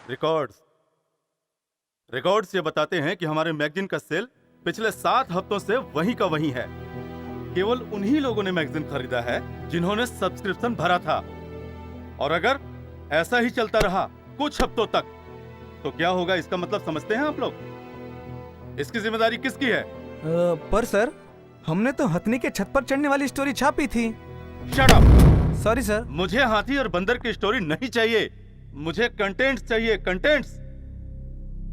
Records records ये बताते हैं कि हमारे मैगजीन का सेल पिछले 7 हफ्तों से वहीं का वहीं है। केवल उन्हीं लोगों ने मैगजीन खरीदा है जिन्होंने सब्सक्रिप्शन भरा था। और अगर ऐसा ही चलता रहा कुछ हफ्तों तक तो क्या होगा, इसका मतलब समझते हैं आप लोग? इसकी जिम्मेदारी किसकी है? पर सर, हमने तो हथनी के छत पर चढ़ने वाली स्टोरी छापी थी। Shut up! Sorry sir. मुझे हाथी और बंदर की स्टोरी नहीं चाहिए, मुझे कंटेंट्स चाहिए, कंटेंट्स।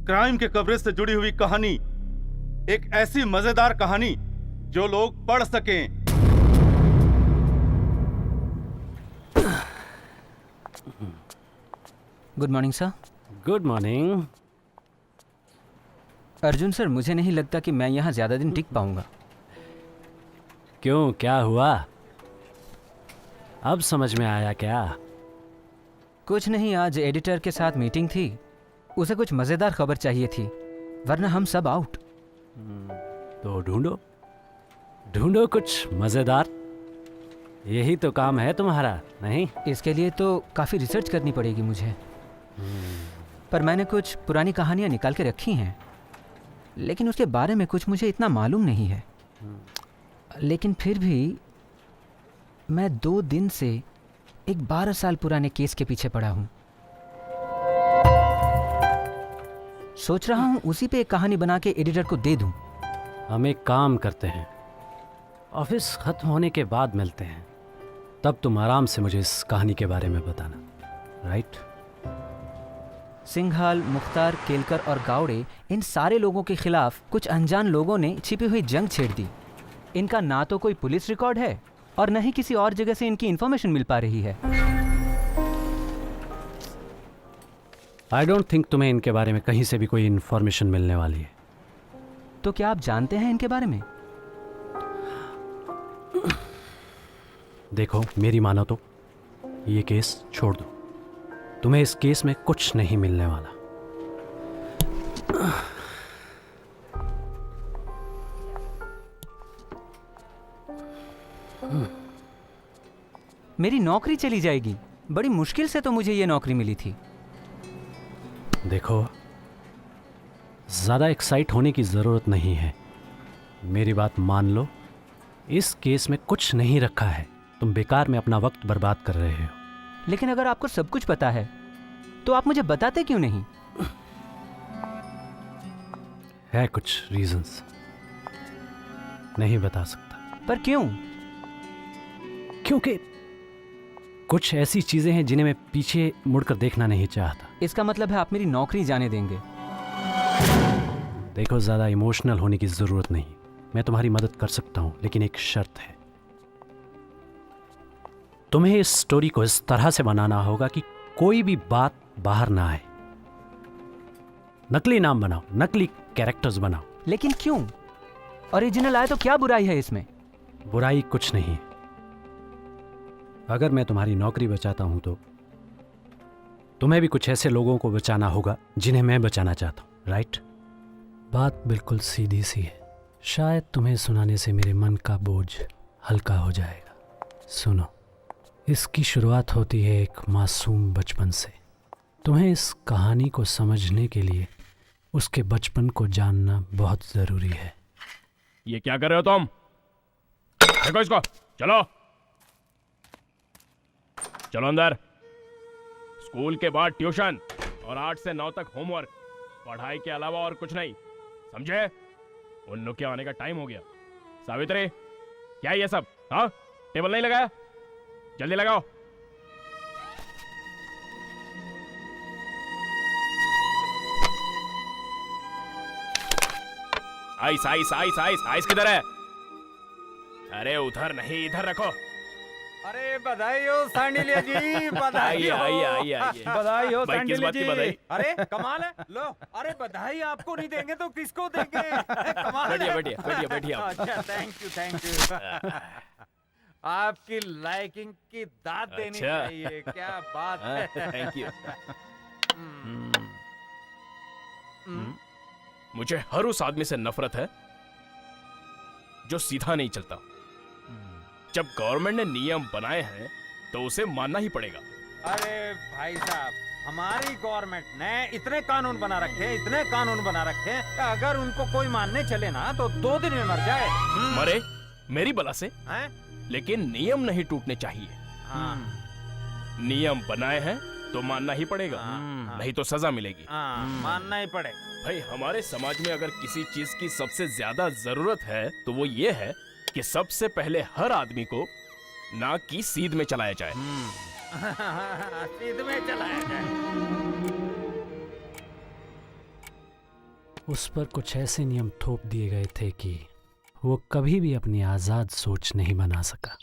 क्राइम के कवरेज से जुड़ी हुई कहानी, एक ऐसी मजेदार कहानी जो लोग पढ़ सकें। Good morning sir. Good morning. Arjun sir, मुझे नहीं लगता कि मैं यहाँ ज़्यादा दिन टिक पाऊंगा। क्यों, क्या हुआ? अब समझ में आया क्या? कुछ नहीं, आज एडिटर के साथ मीटिंग थी, उसे कुछ मज़ेदार खबर चाहिए थी, वरना हम सब आउट। तो ढूंढो ढूंढो कुछ मज़ेदार, यही तो काम है तुम्हारा, नहीं? इसके लिए तो काफ़ी रिसर्च करनी पड़ेगी मुझे, पर मैंने कुछ पुरानी कहानियाँ निकाल के रखी हैं, लेकिन उसके बारे में कुछ मुझे इतना मालूम नहीं है। लेकिन फिर भी मैं 2 दिन से एक 12 साल पुराने केस के पीछे पड़ा हूँ। सोच रहा हूँ उसी पे एक कहानी बना के एडिटर को दे दूँ। हम एक काम करते हैं, ऑफिस खत्म होने के बाद मिलते हैं, तब तुम आराम से मुझे इस कहानी के बारे में बताना, राइट? सिंघाल, मुख्तार, केलकर और गावड़े, इन सारे लोगों के खिलाफ कुछ अनजान लोगों ने छिपी हुई जंग छेड़ दी। इनका ना तो कोई पुलिस रिकॉर्ड है और न ही किसी और जगह से इनकी इंफॉर्मेशन मिल पा रही है। आई डोंट थिंक तुम्हें इनके बारे में कहीं से भी कोई इंफॉर्मेशन मिलने वाली है। तो क्या आप जानते हैं इनके बारे में? देखो, मेरी मानो तो ये केस छोड़ दो, तुम्हें इस केस में कुछ नहीं मिलने वाला। मेरी नौकरी चली जाएगी। बड़ी मुश्किल से तो मुझे ये नौकरी मिली थी। देखो, ज़्यादा एक्साइट होने की ज़रूरत नहीं है, मेरी बात मान लो, इस केस में कुछ नहीं रखा है, तुम बेकार में अपना वक्त बर्बाद कर रहे हो। लेकिन अगर आपको सब कुछ पता है तो आप मुझे बताते क्यों नहीं? है कुछ रीजंस, नहीं बता सकता। पर क्यों? क्योंकि कुछ ऐसी चीजें हैं जिन्हें मैं पीछे मुड़कर देखना नहीं चाहता। इसका मतलब है आप मेरी नौकरी जाने देंगे? देखो, ज्यादा इमोशनल होने की जरूरत नहीं, मैं तुम्हारी मदद कर सकता हूं, लेकिन एक शर्त है। तुम्हें इस स्टोरी को इस तरह से बनाना होगा कि कोई भी बात बाहर ना आए। नकली नाम बनाओ, नकली कैरेक्टर्स बनाओ। लेकिन क्यों? ओरिजिनल आए तो क्या बुराई है इसमें? बुराई कुछ नहीं है। अगर मैं तुम्हारी नौकरी बचाता हूं तो तुम्हें भी कुछ ऐसे लोगों को बचाना होगा जिन्हें मैं बचाना चाहता हूं, राइट? बात बिल्कुल सीधी सी है, शायद तुम्हें सुनाने से मेरे मन का बोझ हल्का हो जाएगा। सुनो, इसकी शुरुआत होती है एक मासूम बचपन से। तुम्हें इस कहानी को समझने के लिए उसके बचपन को जानना बहुत ज़रूरी है। ये क्या कर रहे हो तुम? देखो इसको, चलो चलो अंदर। स्कूल के बाद ट्यूशन और 8 से 9 तक होमवर्क, पढ़ाई के अलावा और कुछ नहीं, समझे? उल्लू के आने का टाइम हो गया। सावित्री, क्या ये सब? हाँ, टेबल नहीं लगाया? जल्दी लगाओ। Ice ice ice ice ice किधर है? अरे उधर नहीं, इधर रखो। अरे बधाई हो सांडिलिया जी, बधाई हो। आइए आइए आइए। बधाई हो भाई, किस बात की सांडिलिया बधाई? जी। अरे कमाल है, लो। अरे बधाई आपको नहीं देंगे तो किसको देंगे? कमाल है। बैठिए बैठिए बैठिए बैठिए आप। अच्छा, थैंक यू। आपकी लाइकिंग की दाद देनी अच्छा। चाहिए, क्या बात है। Thank you. मुझे हर उस आदमी से नफरत है जो सीधा नहीं चलता। जब गवर्नमेंट ने नियम बनाए हैं तो उसे मानना ही पड़ेगा। अरे भाई साहब, हमारी गवर्नमेंट ने इतने कानून बना रखे हैं, इतने कानून बना रखे हैं कि अगर उनको कोई मानने चले ना तो 2 दिन में मर जाए। मरे मेरी बला से, हैं? लेकिन नियम नहीं टूटने चाहिए। हाँ, नियम बनाए हैं तो मानना ही पड़ेगा, हाँ, नहीं तो सजा मिलेगी। हाँ, मानना ही पड़े। भाई हमारे समाज में अगर किसी चीज की सबसे ज्यादा जरूरत है तो वो ये है कि सबसे पहले हर आदमी को नाक की सीध में चलाया जाए। सीध में चलाया जाए। उस पर कुछ ऐसे नियम थोप दिए गए थे कि वो कभी भी अपनी आजाद सोच नहीं बना सका।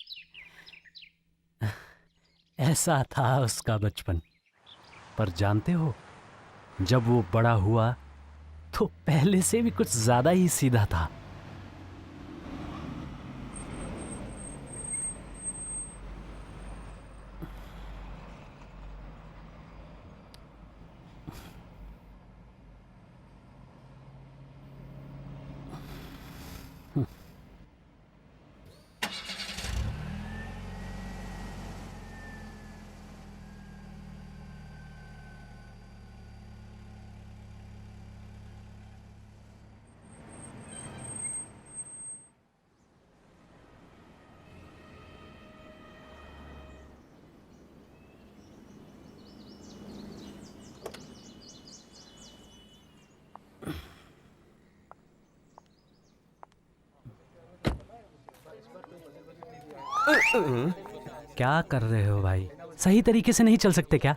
ऐसा था उसका बचपन। पर जानते हो, जब वो बड़ा हुआ तो पहले से भी कुछ ज्यादा ही सीधा था। क्या कर रहे हो भाई? सही तरीके से नहीं चल सकते क्या?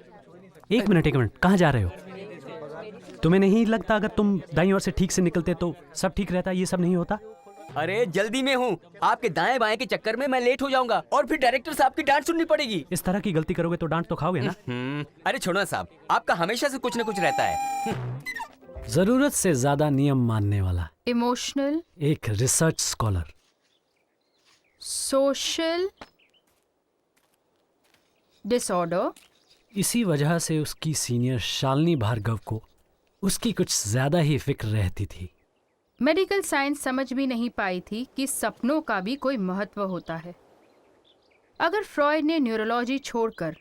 एक मिनट, कहाँ जा रहे हो? तुम्हें नहीं लगता अगर तुम दाईं ओर से ठीक से निकलते तो सब ठीक रहता, ये सब नहीं होता? अरे जल्दी में हूँ, आपके दाएं बाएं के चक्कर में मैं लेट हो जाऊंगा और फिर डायरेक्टर साहब की डांट सुननी पड़ेगी। इस तरह की गलती करोगे तो डांट तो खाओगे ना? अरे छोड़ो ना साहब, आपका हमेशा से कुछ न कुछ रहता है। जरूरत से ज्यादा नियम मानने वाला इमोशनल, एक रिसर्च स्कॉलर। Social disorder. इसी वजह से उसकी सीनियर शालिनी भार्गव को उसकी कुछ ज्यादा ही फिक्र रहती थी। मेडिकल साइंस समझ भी नहीं पाई थी कि सपनों का भी कोई महत्व होता है। अगर फ्रॉयड ने न्यूरोलॉजी छोड़कर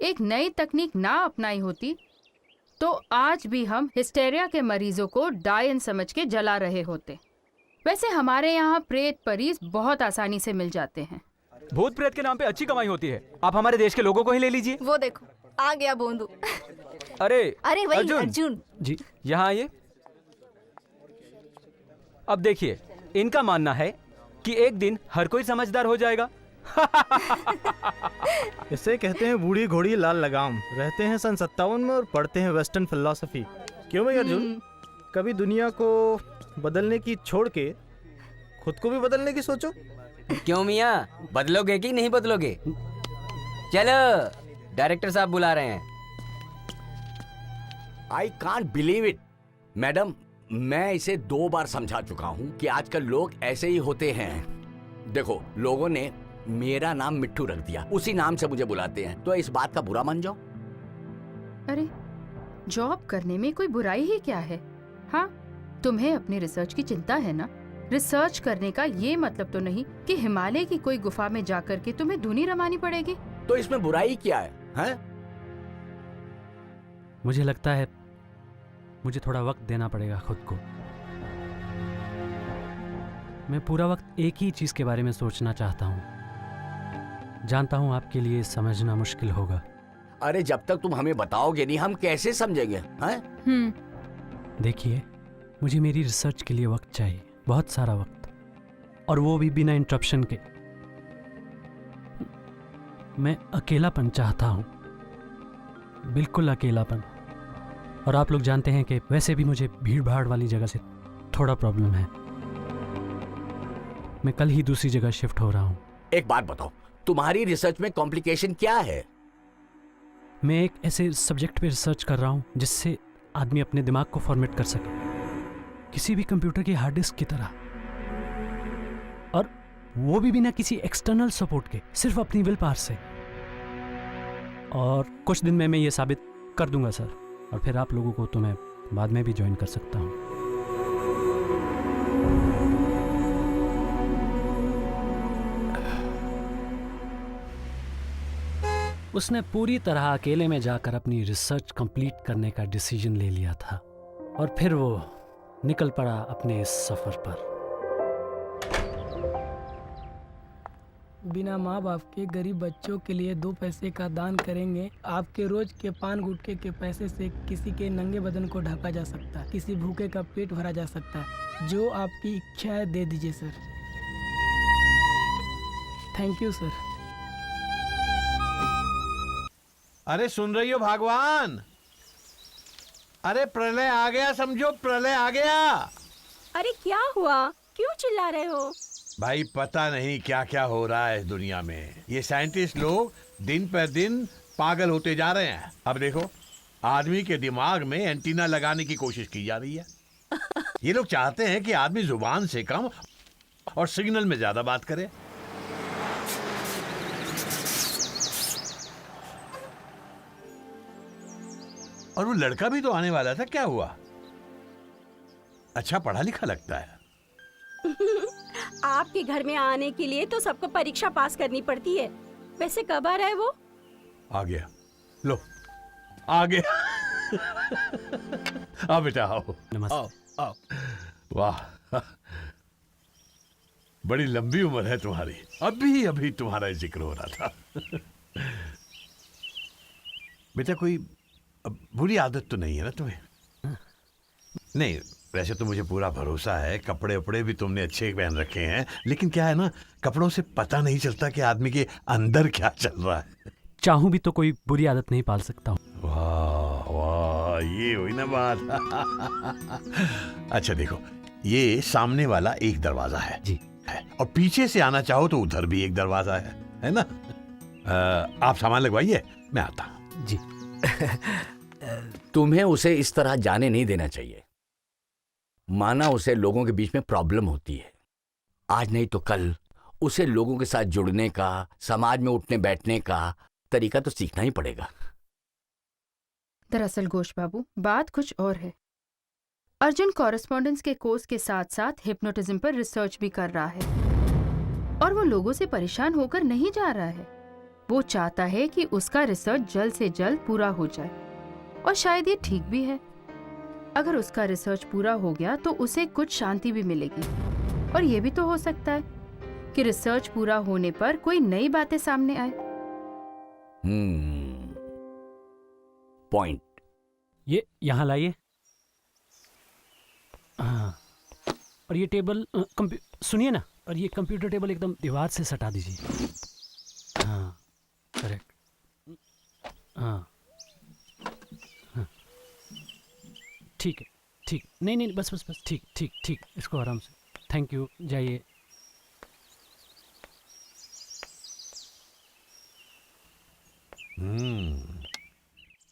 एक नई तकनीक ना अपनाई होती तो आज भी हम हिस्टेरिया के मरीजों को डायन समझ के जला रहे होते। वैसे हमारे यहाँ प्रेत परीज बहुत आसानी से मिल जाते हैं। भूत प्रेत के नाम पे अच्छी कमाई होती है। आप हमारे देश के लोगों को ही ले लीजिए। वो देखो आ गया बोंदू। अरे अरे वही अर्जुन। अर्जुन। जी यहाँ आइए। अब देखिए, इनका मानना है कि एक दिन हर कोई समझदार हो जाएगा। इसे कहते हैं बूढ़ी घोड़ी लाल लगाम। रहते हैं सन 57 में और पढ़ते हैं वेस्टर्न फिलॉसफी। क्यों भाई अर्जुन, कभी दुनिया को बदलने की छोड़ के खुद को भी बदलने की सोचो। क्यों मियाँ, बदलोगे कि नहीं बदलोगे? चलो, डायरेक्टर साहब बुला रहे हैं। I can't believe it madam, मैं इसे 2 बार समझा चुका हूँ कि आजकल लोग ऐसे ही होते हैं। देखो, लोगों ने मेरा नाम मिट्ठू रख दिया, उसी नाम से मुझे बुलाते हैं, तो इस बात का बुरा मान जाओ। अरे जॉब करने में कोई बुराई ही क्या है? हाँ, तुम्हें अपनी रिसर्च की चिंता है ना। रिसर्च करने का ये मतलब तो नहीं कि हिमालय की कोई गुफा में जाकर के तुम्हें धुनी रमानी पड़ेगी। तो इसमें बुराई क्या है, हैं? मुझे लगता है मुझे थोड़ा वक्त देना पड़ेगा खुद को। मैं पूरा वक्त एक ही चीज के बारे में सोचना चाहता हूँ। जानता हूँ आपके लिए समझना मुश्किल होगा। अरे जब तक तुम हमें बताओगे नहीं, हम कैसे समझेंगे, हैं? देखिए, मुझे मेरी रिसर्च के लिए वक्त चाहिए, बहुत सारा वक्त, और वो भी बिना इंटरप्शन के। मैं अकेलापन चाहता हूँ, बिल्कुल अकेलापन। और आप लोग जानते हैं कि वैसे भी मुझे भीड़ भाड़ वाली जगह से थोड़ा प्रॉब्लम है। मैं कल ही दूसरी जगह शिफ्ट हो रहा हूँ। एक बात बताओ, तुम्हारी रिसर्च में कॉम्प्लिकेशन क्या है? मैं एक ऐसे सब्जेक्ट पे रिसर्च कर रहा हूँ जिससे आदमी अपने दिमाग को फॉर्मेट कर सके, किसी भी कंप्यूटर की हार्ड डिस्क की तरह, और वो भी बिना किसी एक्सटर्नल सपोर्ट के, सिर्फ अपनी विल पावर से। और कुछ दिन में मैं ये साबित कर दूंगा सर, और फिर आप लोगों को तो मैं बाद में भी ज्वाइन कर सकता हूँ। उसने पूरी तरह अकेले में जाकर अपनी रिसर्च कंप्लीट करने का डिसीजन ले लिया था और फिर वो निकल पड़ा अपने इस सफर पर। बिना माँ बाप के गरीब बच्चों के लिए 2 पैसे का दान करेंगे। आपके रोज के पान गुटखे के पैसे से किसी के नंगे बदन को ढका जा सकता है, किसी भूखे का पेट भरा जा सकता है। जो आपकी इच्छा है दे दीजिए सर। Thank you sir. अरे सुन रही हो भगवान? अरे प्रलय आ गया, समझो प्रलय आ गया। अरे क्या हुआ, क्यों चिल्ला रहे हो? भाई पता नहीं क्या क्या हो रहा है इस दुनिया में। ये साइंटिस्ट लोग दिन पर दिन पागल होते जा रहे हैं। अब देखो, आदमी के दिमाग में एंटीना लगाने की कोशिश की जा रही है। ये लोग चाहते हैं कि आदमी जुबान से कम और सिग्नल में ज्यादा बात करे। और वो लड़का भी तो आने वाला था, क्या हुआ? अच्छा पढ़ा लिखा लगता है। आपके घर में आने के लिए तो सबको परीक्षा पास करनी पड़ती है। वैसे कब आ रहा है वो? आ गया, लो आ गया। आओ बेटा आओ। नमस्ते। आओ। वाह, बड़ी लंबी उम्र है तुम्हारी। अभी अभी तुम्हारा जिक्र हो रहा था। बेटा कोई बुरी आदत तो नहीं है ना तुम्हें? नहीं, वैसे तो मुझे पूरा भरोसा है, कपड़े उपड़े भी तुमने अच्छे पहन रखे हैं, लेकिन क्या है ना, कपड़ों से पता नहीं चलता कि आदमी के अंदर क्या चल रहा है। चाहूं भी तो कोई बुरी आदत नहीं पाल सकता हूँ। वाह वाह, ये हुई ना बात। अच्छा देखो, ये सामने वाला एक दरवाजा है जी है, और पीछे से आना चाहो तो उधर भी एक दरवाजा है ना? आप सामान लगवाइए, मैं आता हूँ। जी। तुम्हें उसे इस तरह जाने नहीं देना चाहिए। माना उसे लोगों के बीच में प्रॉब्लम होती है, आज नहीं तो कल उसे लोगों के साथ जुड़ने का, समाज में उठने बैठने का तरीका तो सीखना ही पड़ेगा। दरअसल घोष बाबू, बात कुछ और है। अर्जुन कॉरेस्पॉन्डेंस के कोर्स के साथ साथ हिप्नोटिज्म पर रिसर्च भी कर रहा है, और वो लोगों से परेशान होकर नहीं जा रहा है। वो चाहता है कि उसका रिसर्च जल्द से जल्द पूरा हो जाए, और शायद ये ठीक भी है। अगर उसका रिसर्च पूरा हो गया तो उसे कुछ शांति भी मिलेगी, और ये भी तो हो सकता है कि रिसर्च पूरा होने पर कोई नई बातें सामने आए। पॉइंट। ये यहाँ लाइए। हाँ, और ये टेबल सुनिए ना, और ये कंप्यूटर टेबल एकदम दीवार से सटा दीजिए। हाँ करेक्ट। हाँ ठीक है, ठीक। नहीं नहीं, बस बस बस, ठीक ठीक ठीक, इसको आराम से। थैंक यू, जाइए।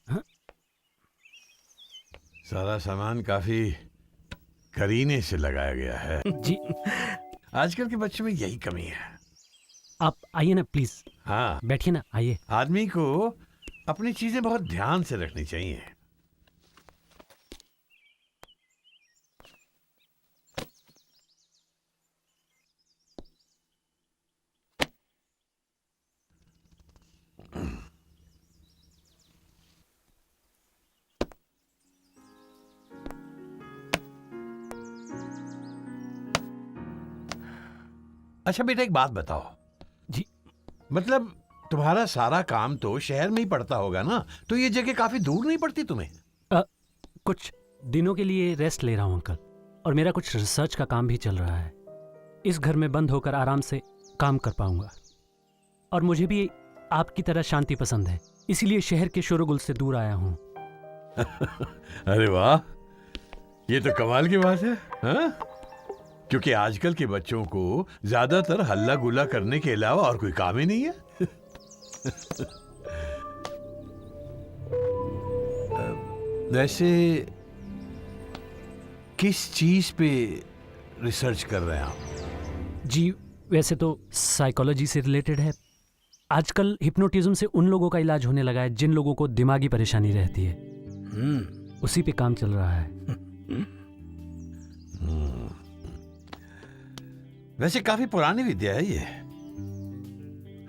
हाँ? सारा सामान काफी करीने से लगाया गया है। जी। आजकल के बच्चों में यही कमी है। आप आइए ना प्लीज। हाँ बैठिए ना, आइए। आदमी को अपनी चीजें बहुत ध्यान से रखनी चाहिए। अच्छा बेटा, एक बात बताओ। जी। मतलब तुम्हारा सारा काम तो शहर में ही पड़ता होगा ना, तो ये जगह काफी दूर नहीं पड़ती तुम्हें? कुछ दिनों के लिए रेस्ट ले रहा हूँ अंकल, और मेरा कुछ रिसर्च का काम भी चल रहा है। इस घर में बंद होकर आराम से काम कर पाऊंगा, और मुझे भी आपकी तरह शांति पसंद है, इसीलिए शहर के शोरगुल से दूर आया हूँ। अरे वाह, ये तो कमाल की बात है। हाँ? क्योंकि आजकल के बच्चों को ज्यादातर हल्ला गुल्ला करने के अलावा और कोई काम ही नहीं है। वैसे किस चीज पे रिसर्च कर रहे हैं आप? जी वैसे तो साइकोलॉजी से रिलेटेड है। आजकल हिप्नोटिज्म से उन लोगों का इलाज होने लगा है जिन लोगों को दिमागी परेशानी रहती है। उसी पे काम चल रहा है। वैसे काफी पुरानी विद्या है ये।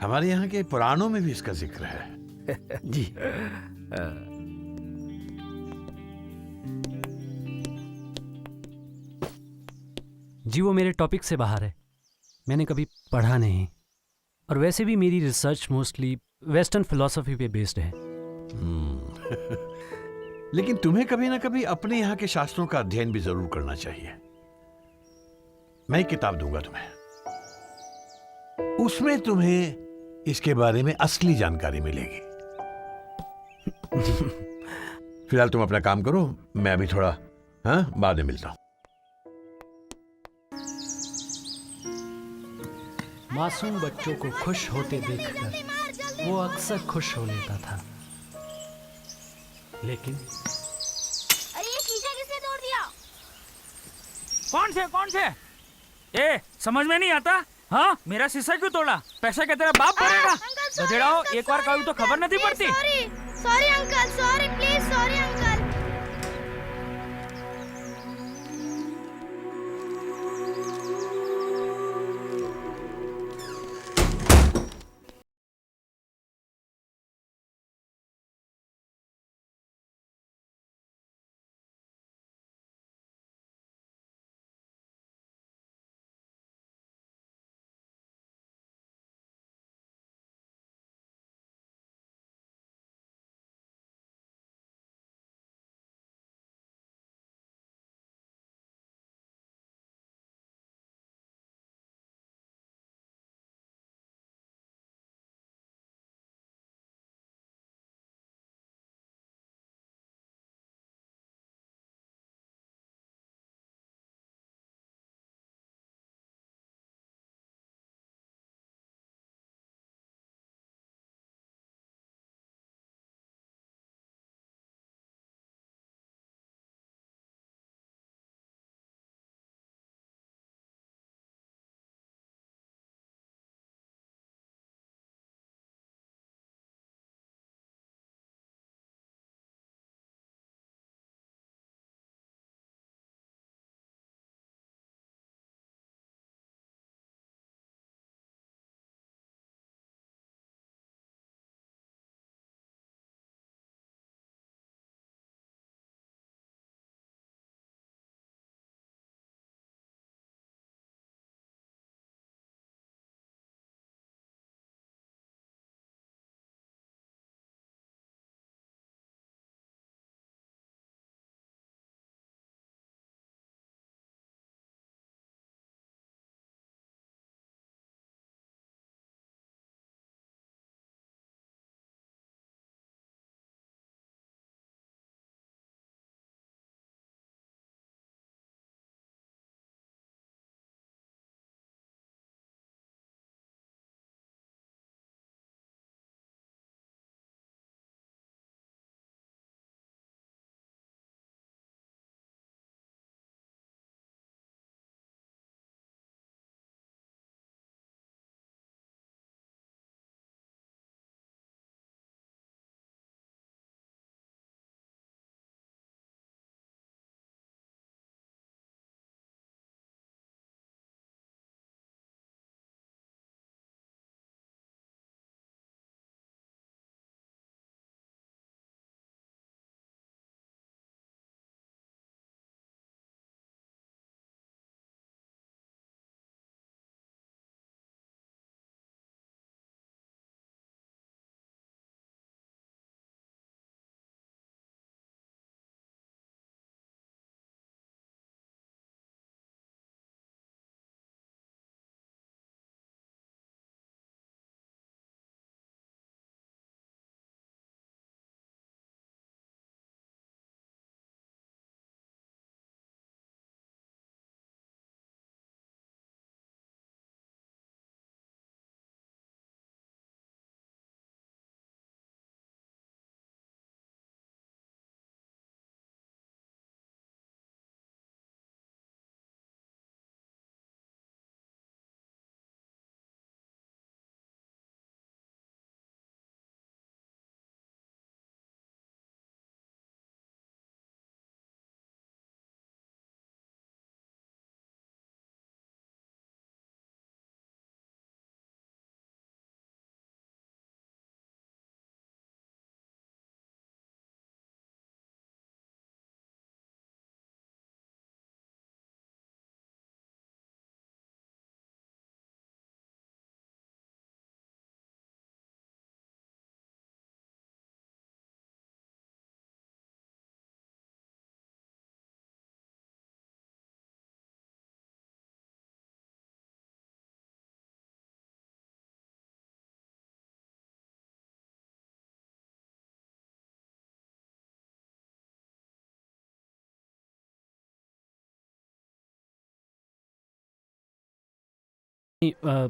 हमारे यहाँ के पुराणों में भी इसका जिक्र है। जी जी वो मेरे टॉपिक से बाहर है, मैंने कभी पढ़ा नहीं, और वैसे भी मेरी रिसर्च मोस्टली वेस्टर्न फिलॉसफी पे बेस्ड है। लेकिन तुम्हें कभी ना कभी अपने यहाँ के शास्त्रों का अध्ययन भी जरूर करना चाहिए। मैं एक किताब दूंगा तुम्हें, उसमें तुम्हें इसके बारे में असली जानकारी मिलेगी। फिलहाल तुम अपना काम करो, मैं अभी थोड़ा बाद में मिलता हूं। मासूम बच्चों को खुश होते देखकर वो अक्सर खुश हो लेता था, लेकिन अरे ये शीशा किसने तोड़ दिया? कौन से? ए, समझ में नहीं आता? हाँ, मेरा शीशा क्यों तोड़ा? पैसा क्या तेरा बाप भरेगा? गधेड़ा हो, एक बार कभी तो खबर नहीं पड़ती। Sorry uncle, sorry please, sorry uncle.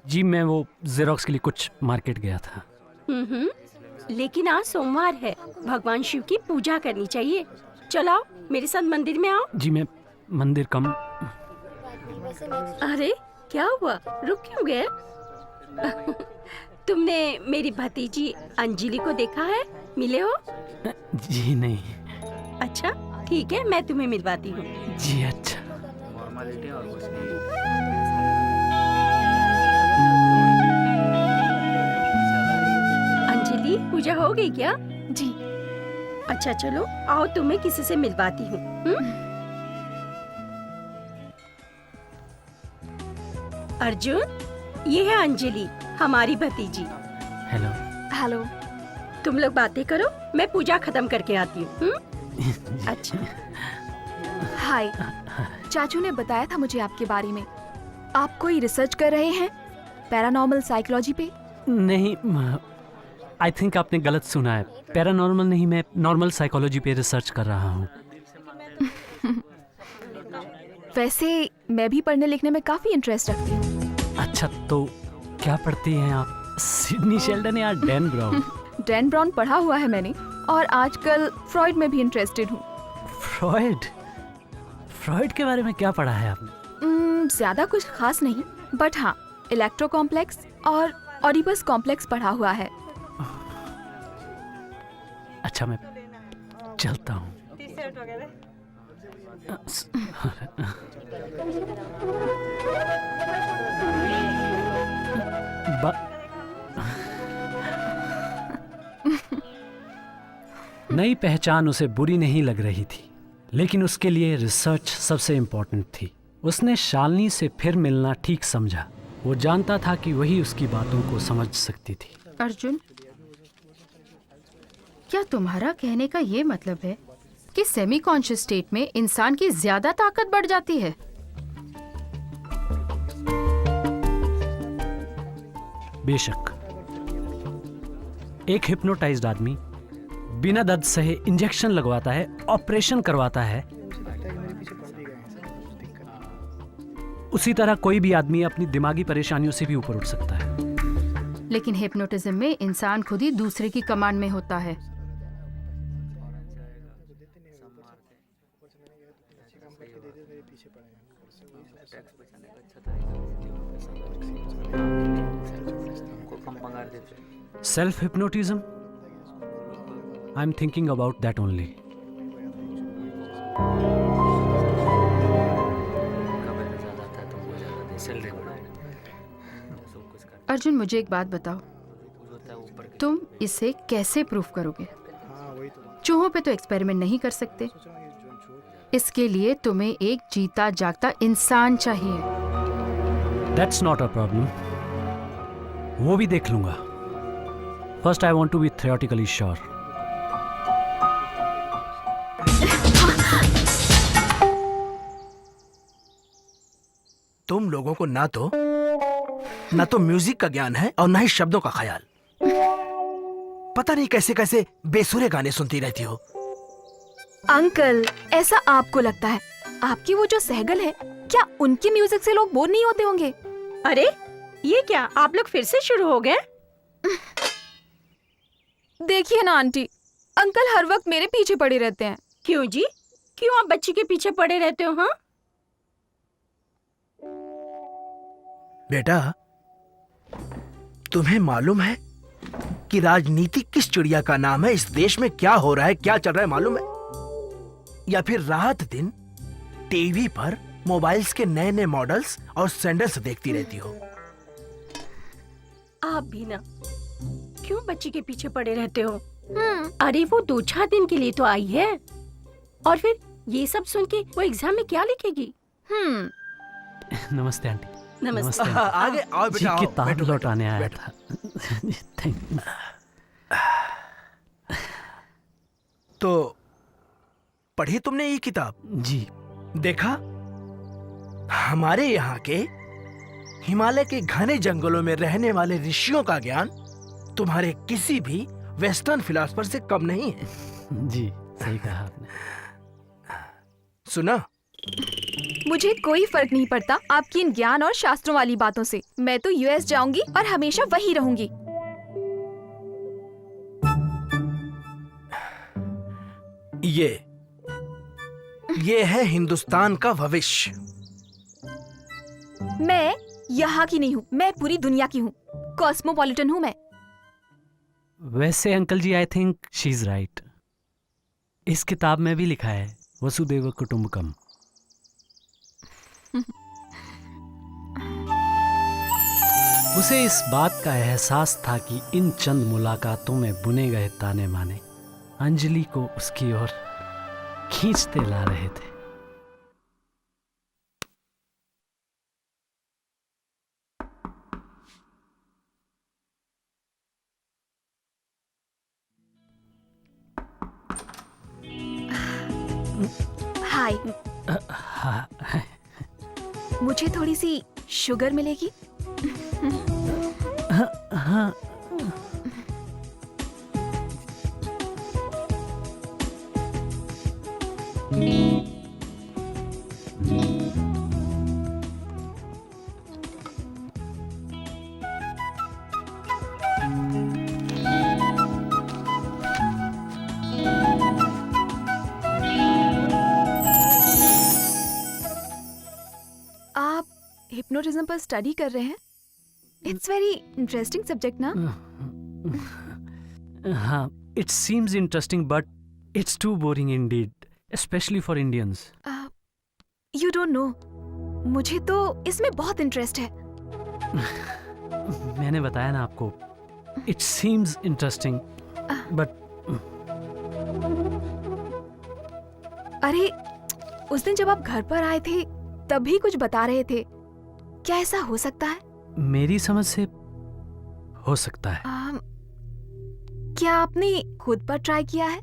जी मैं वो जेरोक्स के लिए कुछ मार्केट गया था। लेकिन आज सोमवार है, भगवान शिव की पूजा करनी चाहिए। चलो मेरे साथ मंदिर में आओ। जी मैं मंदिर कम। अरे क्या हुआ, रुक क्यों गए? तुमने मेरी भतीजी अंजलि को देखा है, मिले हो? जी नहीं। अच्छा ठीक है, मैं तुम्हें मिलवाती हूँ। जी अच्छा। अंजलि पूजा हो गई क्या? जी। अच्छा चलो आओ, तुम्हें किसी से मिलवाती हूँ। अर्जुन, ये है अंजलि, हमारी भतीजी। हेलो। हेलो। तुम लोग बातें करो, मैं पूजा खत्म करके आती हूँ। अच्छा। हाय, चाचू ने बताया था मुझे आपके बारे में। आप कोई रिसर्च कर रहे हैं पैरानॉर्मल साइकोलॉजी पे? नहीं, आई थिंक आपने गलत सुना है। पैरानॉर्मल नहीं, मैं नॉर्मल साइकोलॉजी पे रिसर्च कर रहा हूँ। वैसे मैं भी पढ़ने लिखने में काफी इंटरेस्ट रखती हूँ। अच्छा तो क्या पढ़ती हैं आप? सिडनी शेल्डन या डैन ब्राउन? डैन ब्राउन पढ़ा हुआ है मैंने, और आजकल फ्रॉइड में भी इंटरेस्टेड हूँ। फ्रॉइड? फ्रॉइड के बारे में क्या पढ़ा है आपने? ज्यादा कुछ खास नहीं, बट हाँ इलेक्ट्रो कॉम्प्लेक्स और ऑडिपस कॉम्प्लेक्स पढ़ा हुआ है। अच्छा मैं चलता हूँ। नई पहचान उसे बुरी नहीं लग रही थी, लेकिन उसके लिए रिसर्च सबसे इम्पोर्टेंट थी। उसने शालिनी से फिर मिलना ठीक समझा। वो जानता था कि वही उसकी बातों को समझ सकती थी। अर्जुन, क्या तुम्हारा कहने का ये मतलब है कि सेमी कॉन्शियस स्टेट में इंसान की ज्यादा ताकत बढ़ जाती है? बेशक। एक हिप्नोटाइज्ड आदमी बिना दर्द सहे इंजेक्शन लगवाता है, ऑपरेशन करवाता है। उसी तरह कोई भी आदमी अपनी दिमागी परेशानियों से भी ऊपर उठ सकता है। लेकिन हिप्नोटिज्म में इंसान खुद ही दूसरे की कमांड में होता है। Self hypnotism? I'm thinking about that only. Arjun, मुझे एक बात बताओ, तुम इसे कैसे प्रूफ करोगे? चूहों पे तो एक्सपेरिमेंट नहीं कर सकते। इसके लिए तुम्हें एक जीता जागता इंसान चाहिए। That's not a problem. वो भी देख लूंगा। First, I want to be theoretically sure. तुम लोगों को ना तो म्यूजिक का ज्ञान है और ना ही शब्दों का ख्याल। पता नहीं कैसे कैसे बेसुरे गाने सुनती रहती हो। अंकल, ऐसा आपको लगता है? आपकी वो जो सहगल है, क्या उनकी म्यूजिक से लोग बोर नहीं होते होंगे? अरे ये क्या, आप लोग फिर से शुरू हो गए? देखिए ना आंटी, अंकल हर वक्त मेरे पीछे पड़े रहते हैं। क्यों जी, क्यों आप बच्ची के पीछे पड़े रहते हो? हाँ बेटा, तुम्हें मालूम है कि राजनीति किस चिड़िया का नाम है? इस देश में क्या हो रहा है, क्या चल रहा है मालूम है? या फिर रात दिन टीवी पर मोबाइल्स के नए नए मॉडल्स और सैंडल्स देखती रहती हो? आप भी ना, क्यों बच्ची के पीछे पड़े रहते हो? अरे वो 2-4 दिन के लिए तो आई है, और फिर ये सब सुन के वो एग्जाम में क्या लिखेगी? नमस्ते आंटी। नमस्ते। आगे आओ बेटा, आओ, किताब बैठो, लौटाने आया बैठो। था। Thank you. तो पढ़ी तुमने ये किताब? जी। देखा, हमारे यहाँ के हिमालय के घने जंगलों में रहने वाले ऋषियों का ज्ञान तुम्हारे किसी भी वेस्टर्न फिलोसफर से कम नहीं है। जी सही कहा आपने। सुना? मुझे कोई फर्क नहीं पड़ता आपकी इन ज्ञान और शास्त्रों वाली बातों से। मैं तो यूएस जाऊंगी और हमेशा वहीं रहूंगी। ये है हिंदुस्तान का भविष्य। मैं यहाँ की नहीं हूँ, मैं पूरी दुनिया की हूँ। कॉस्मोपॉलिटन हूँ मैं। वैसे uncle ji, I think she is right. इस किताब में भी लिखा है वसुदेव कुटुंबकम। उसे इस बात का एहसास था कि इन चंद मुलाकातों में बुने गए ताने माने अंजलि को उसकी ओर खींचते ला रहे थे। हाय। हाँ, मुझे थोड़ी सी शुगर मिलेगी? हाँ। आप हिप्नोटिज्म पर स्टडी कर रहे हैं? इट्स वेरी इंटरेस्टिंग सब्जेक्ट ना? हाँ, it seems interesting but it's too boring indeed, especially for Indians. You don't know. मुझे तो इसमें बहुत इंटरेस्ट है। मैंने बताया ना आपको, it seems interesting but अरे, उस दिन जब आप घर पर आए थे तभी कुछ बता रहे थे। क्या ऐसा हो सकता है? मेरी समझ से हो सकता है। क्या आपने खुद पर ट्राई किया है?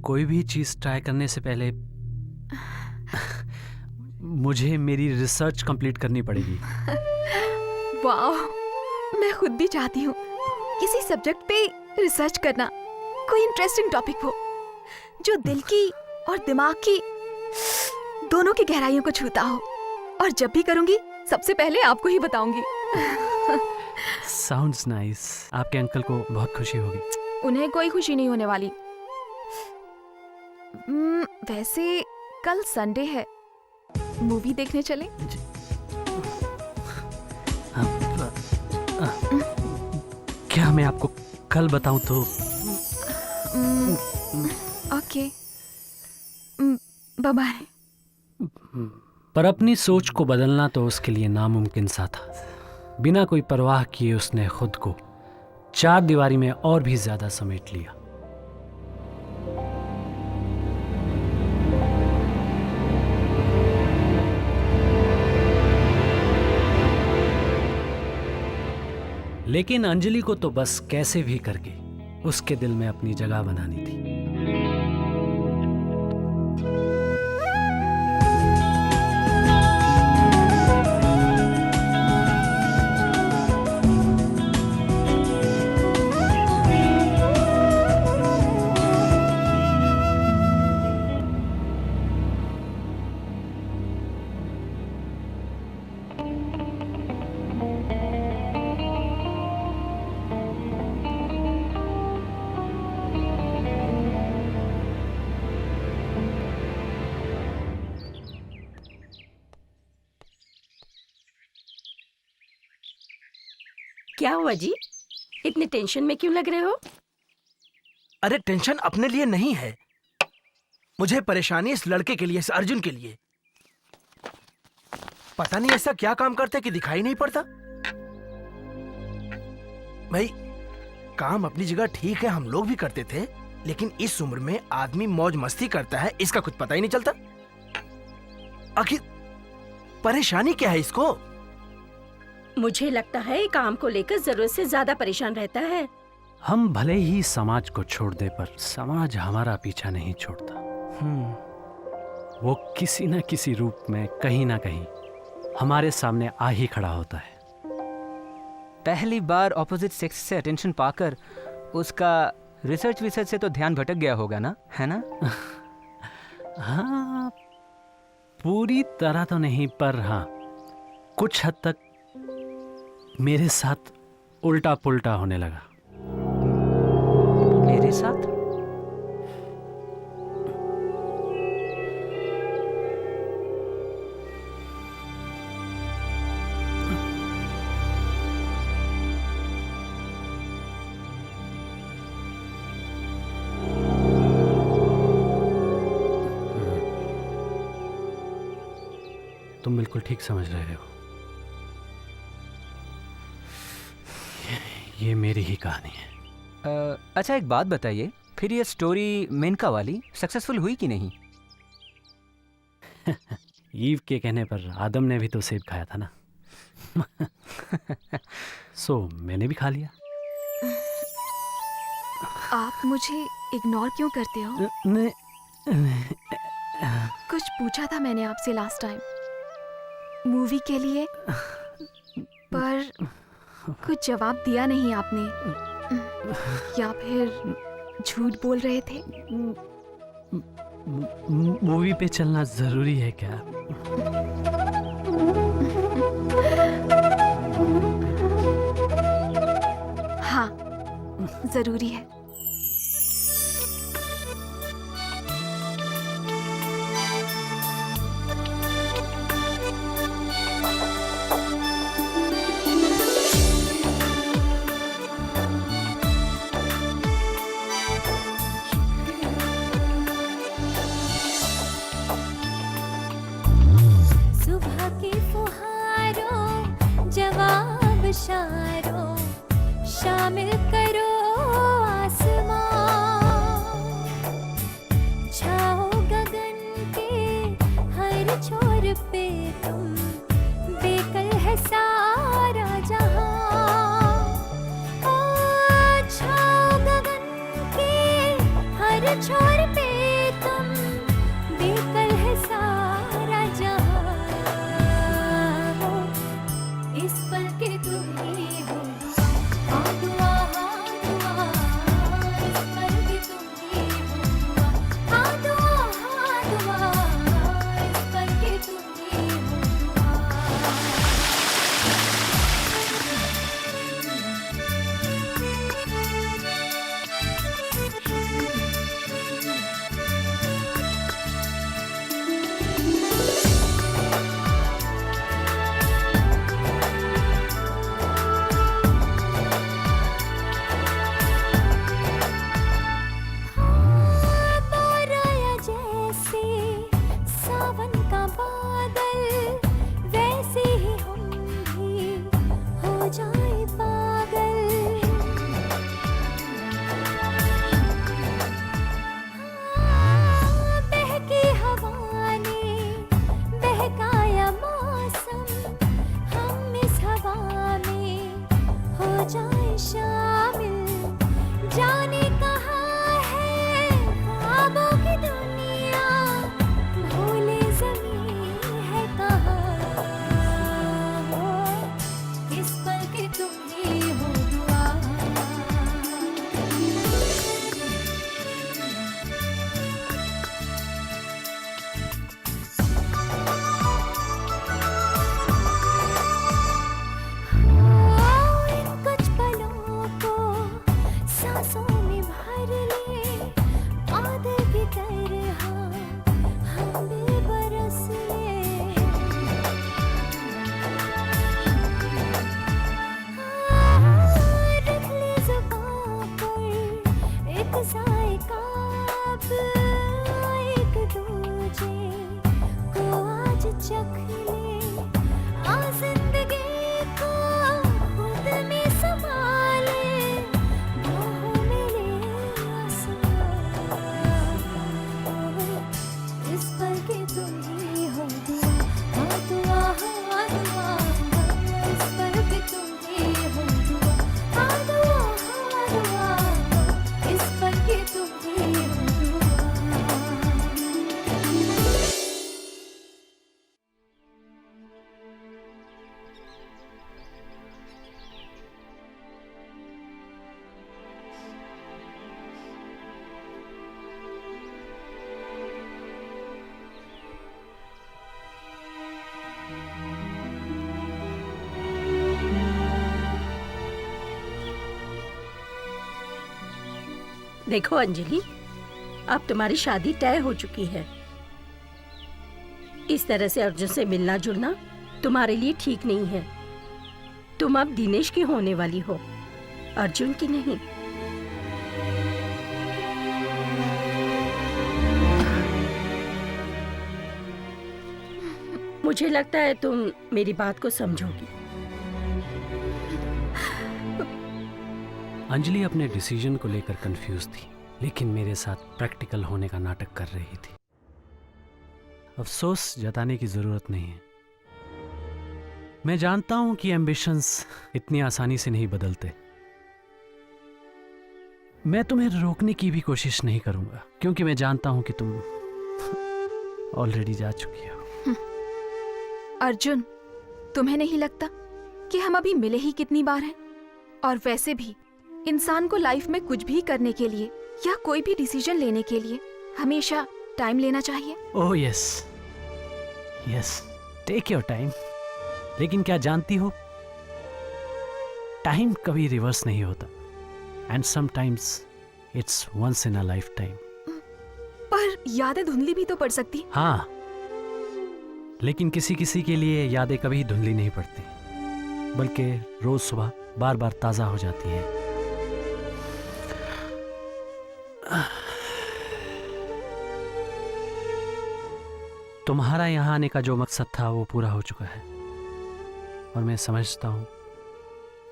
कोई भी चीज ट्राई करने से पहले मुझे मेरी रिसर्च कंप्लीट करनी पड़ेगी। वाह, मैं खुद भी चाहती हूँ किसी सब्जेक्ट पे रिसर्च करना। कोई इंटरेस्टिंग टॉपिक हो जो दिल की और दिमाग की दोनों की गहराइयों को छूता हो। और जब भी करूंगी सबसे पहले आपको ही बताऊंगी। Sounds nice. आपके अंकल को बहुत खुशी होगी। उन्हें कोई खुशी नहीं होने वाली। वैसे कल संडे है, मूवी देखने चलें? क्या मैं आपको कल बताऊं तो? Okay, bye bye. पर अपनी सोच को बदलना तो उसके लिए नामुमकिन सा था। बिना कोई परवाह किए उसने खुद को चार दीवारी में और भी ज्यादा समेट लिया। लेकिन अंजलि को तो बस कैसे भी करके उसके दिल में अपनी जगह बनानी थी। क्या हुआ जी? इतने टेंशन में क्यों लग रहे हो? अरे टेंशन अपने लिए नहीं है, मुझे परेशानी इस लड़के के लिए, इस अर्जुन के लिए। पता नहीं ऐसा क्या काम करते कि दिखाई नहीं पड़ता। भाई काम अपनी जगह ठीक है, हम लोग भी करते थे, लेकिन इस उम्र में आदमी मौज मस्ती करता है इसका कुछ पता ही नहीं चलता। आखिर परेशानी क्या है इसको? मुझे लगता है काम को लेकर जरूरत से ज्यादा परेशान रहता है। हम भले ही समाज को छोड़ दे पर समाज हमारा पीछा नहीं छोड़ता। वो किसी न किसी रूप में कहीं ना कहीं हमारे सामने आ ही खड़ा होता है। पहली बार ऑपोजिट सेक्स से अटेंशन पाकर उसका रिसर्च से तो ध्यान भटक गया होगा ना, है ना? हाँ, पूरी तरह तो नहीं, पर हाँ कुछ हद तक मेरे साथ उल्टा पुल्टा होने लगा। मेरे साथ? तुम बिल्कुल ठीक समझ रहे हो। ये मेरी ही कहानी है। अच्छा एक बात बताइए, फिर ये स्टोरी मेनका वाली सक्सेसफुल हुई कि नहीं? ईव के कहने पर आदम ने भी तो सेब खाया था ना। सो मैंने भी खा लिया। आप मुझे इग्नोर क्यों करते हो? कुछ पूछा था मैंने आपसे लास्ट टाइम मूवी के लिए, पर कुछ जवाब दिया नहीं आपने, या फिर झूठ बोल रहे थे? मूवी पे चलना जरूरी है क्या? हाँ जरूरी है। सुबह के फुहारों जवाब इशारों शामिल करो आसमां, छाओ गगन के हर छोर पे तुम, बेकल है सारा जहां। ओ छाओ गगन के हर छोर पे तुम, बेकल है सारा जहां। इस पल के तुम ही हो हाँ दुआ, इस पल के तुम ही हो हाँ दुआ, इस पल के तुम ही हो बाराया जैसे सावन का बादल, वैसे ही हम भी हो जाए पागल। बहकी हवा ने बहकाया मौसम, हम इस हवा में हो जाए शामिल। जाने कहाँ है ख्वाबों की दुनिया, भोले ज़मीं है कहाँ। इस पल के तुम ही हो दुआ। इन कुछ पलों को सांसों में भर ले, बादल की तरह हम भी बरस ले। रख ले ज़ुबां पर एक ज़ायका, अब एक दूजे को आज चख ले। आ जिंदगी को खुद में संभाले, बाहों में ले आसमां। इस पल के तुम ही हो दुआ हाँ दुआ, हाँ दुआ, इस पल के तुम ही हो दुआ हाँ दुआ, हाँ दुआ, इस पल के तुम ही हो दुआ। 「देखो अंजलि, अब तुम्हारी शादी तय हो चुकी है। इस तरह से अर्जुन से मिलना जुलना तुम्हारे लिए ठीक नहीं है। तुम अब दिनेश की होने वाली हो, अर्जुन की नहीं। मुझे लगता है तुम मेरी बात को समझोगी। अंजलि अपने डिसीजन को लेकर कंफ्यूज थी, लेकिन मेरे साथ प्रैक्टिकल होने का नाटक कर रही थी। अफसोस जताने की जरूरत नहीं है। मैं जानता हूं कि एम्बिशंस इतनी आसानी से नहीं बदलते। मैं तुम्हें रोकने की भी कोशिश नहीं करूंगा, क्योंकि मैं जानता हूं कि तुम ऑलरेडी जा चुकी हो। अर्जुन, तुम्हें नहीं लगता कि हम अभी मिले ही कितनी बार हैं? और वैसे भी इंसान को लाइफ में कुछ भी करने के लिए या कोई भी डिसीजन लेने के लिए हमेशा टाइम लेना चाहिए। Oh yes yes, take your time. लेकिन क्या जानती हो, टाइम कभी रिवर्स नहीं होता, and sometimes it's once in a lifetime. पर यादें धुंधली भी तो पड़ सकती। हाँ, लेकिन किसी किसी के लिए यादें कभी धुंधली नहीं पड़ती, बल्कि रोज सुबह बार बार ताजा हो जाती हैं। तुम्हारा यहाँ आने का जो मकसद था वो पूरा हो चुका है, और मैं समझता हूँ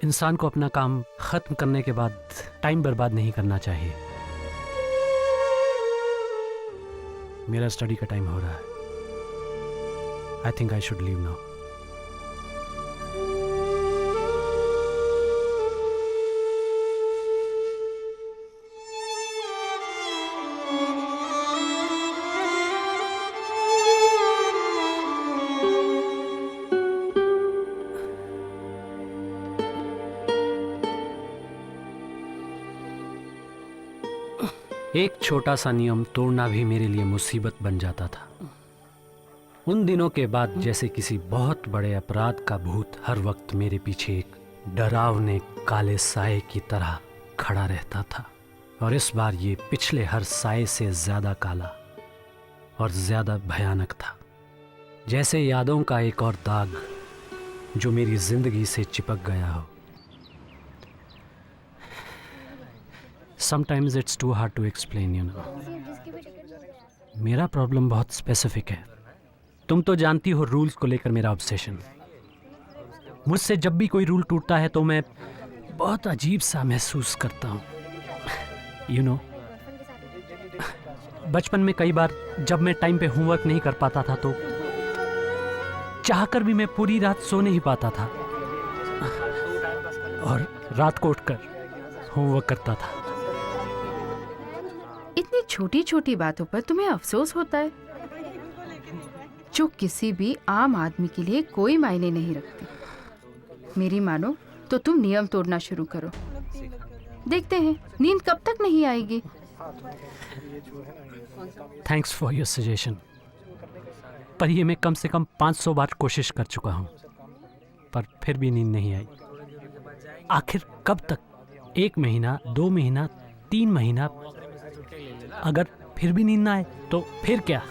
इंसान को अपना काम खत्म करने के बाद टाइम बर्बाद नहीं करना चाहिए। मेरा स्टडी का टाइम हो रहा है। I think I should leave now. एक छोटा सा नियम तोड़ना भी मेरे लिए मुसीबत बन जाता था। उन दिनों के बाद जैसे किसी बहुत बड़े अपराध का भूत हर वक्त मेरे पीछे एक डरावने काले साए की तरह खड़ा रहता था, और इस बार ये पिछले हर साए से ज्यादा काला और ज्यादा भयानक था। जैसे यादों का एक और दाग जो मेरी जिंदगी से चिपक गया हो। Sometimes it's too hard to explain, you know. मेरा प्रॉब्लम बहुत स्पेसिफिक है। तुम तो जानती हो रूल्स को लेकर मेरा ऑब्सेशन। मुझसे जब भी कोई रूल टूटता है तो मैं बहुत अजीब सा महसूस करता हूँ। You know, बचपन में कई बार जब मैं टाइम पे होमवर्क नहीं कर पाता था तो चाहकर भी मैं पूरी रात सो नहीं पाता था, और रात को उठकर होमवर्क करता था। इतनी छोटी छोटी बातों पर तुम्हें अफसोस होता है, जो किसी भी आम आदमी के लिए कोई मायने नहीं रखती। मेरी मानो तो तुम नियम तोड़ना शुरू करो। देखते हैं नींद कब तक नहीं आएगी। थैंक्स फॉर योर सजेशन, पर ये मैं कम से कम 500 बार कोशिश कर चुका हूँ, पर फिर भी नींद नहीं आई। आखिर कब तक? 1 महीना, 2 महीना, 3 महीना, अगर फिर भी नींद ना आए तो फिर क्या?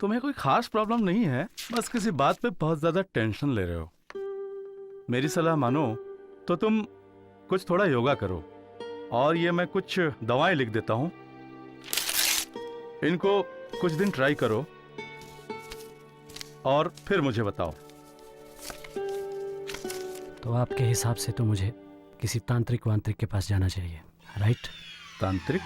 तुम्हें कोई खास प्रॉब्लम नहीं है, बस किसी बात पे बहुत ज्यादा टेंशन ले रहे हो। मेरी सलाह मानो तो तुम कुछ थोड़ा योगा करो, और ये मैं कुछ दवाएं लिख देता हूं, इनको कुछ दिन ट्राई करो और फिर मुझे बताओ। तो आपके हिसाब से तो मुझे किसी तांत्रिक वांत्रिक के पास जाना चाहिए, राइट? तांत्रिक?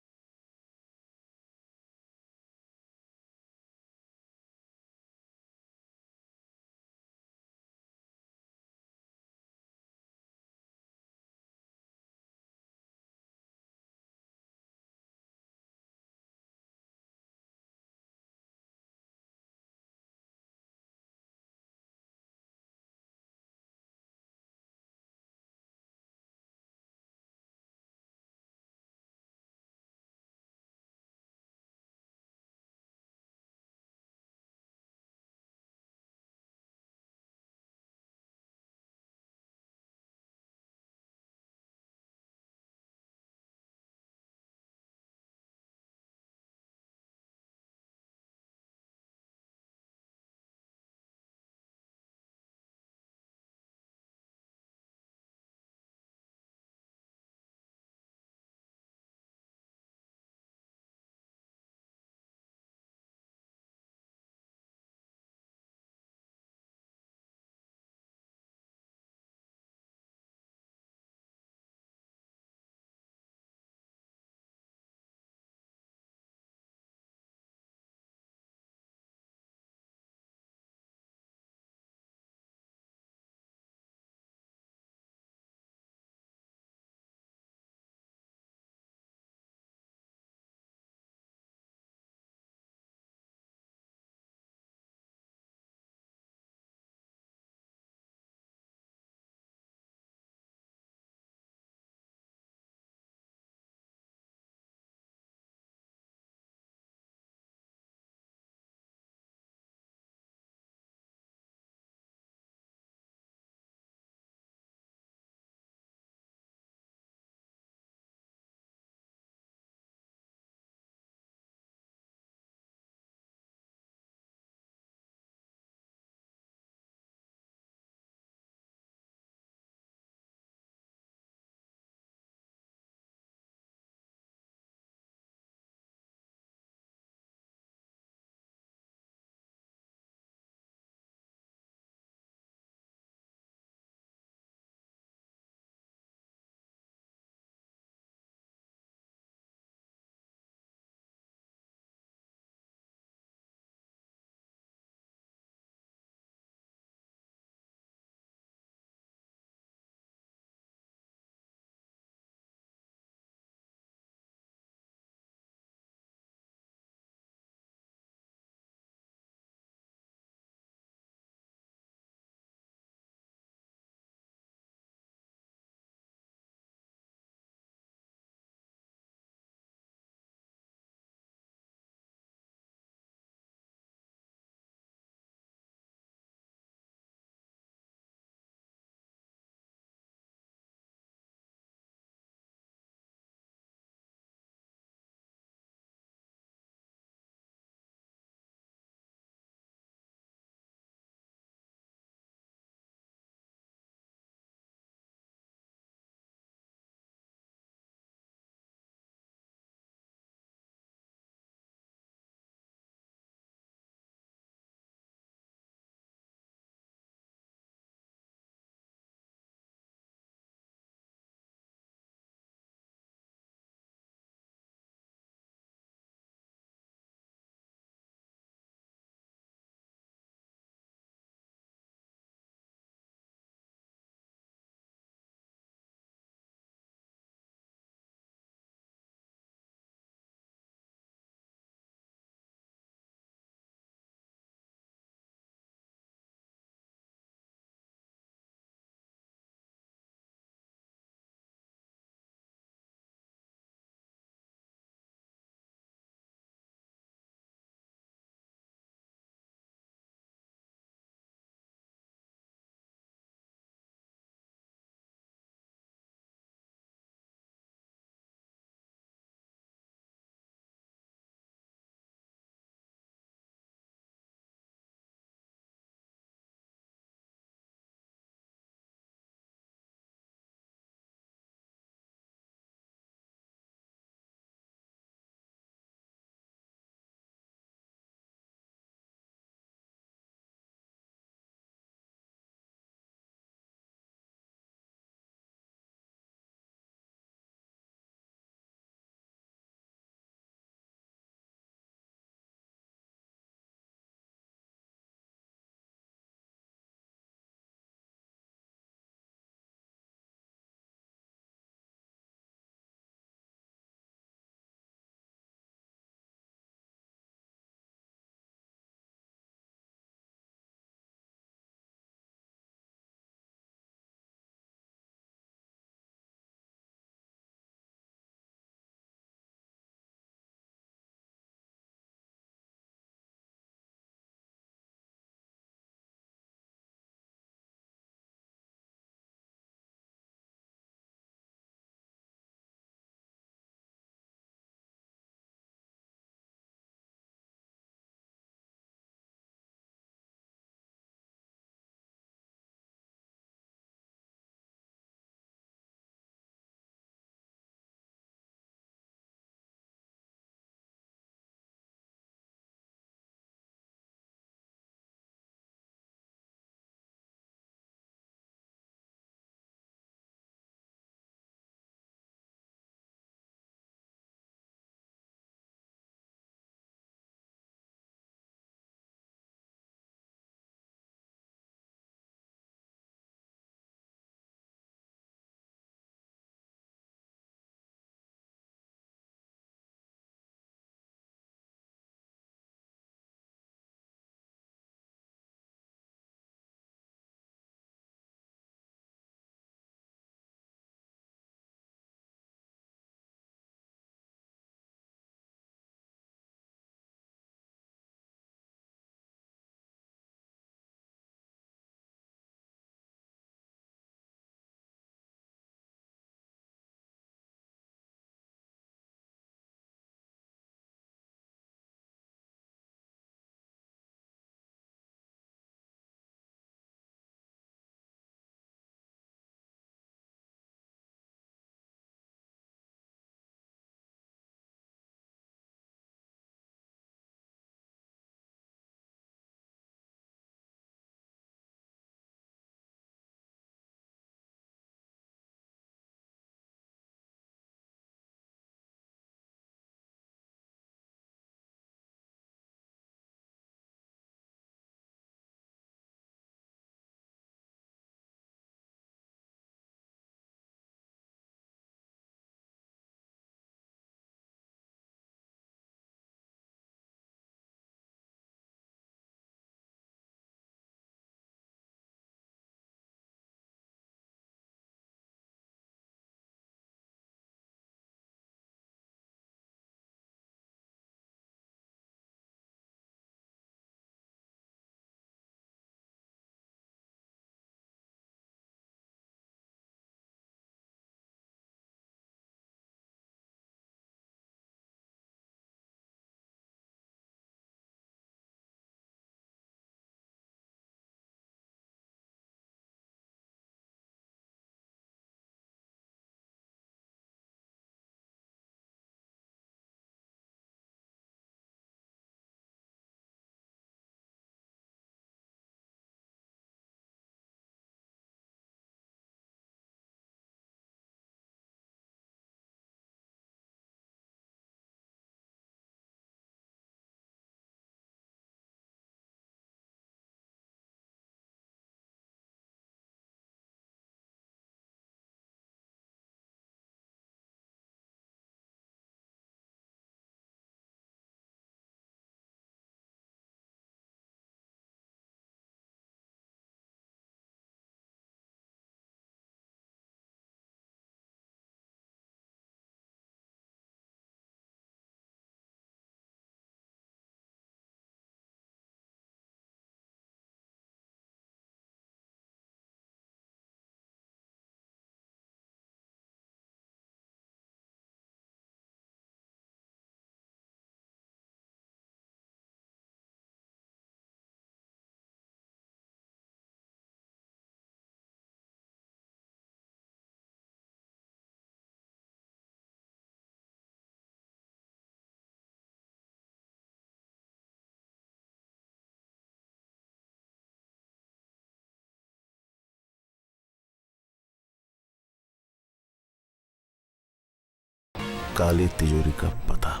काली तिजोरी का पता।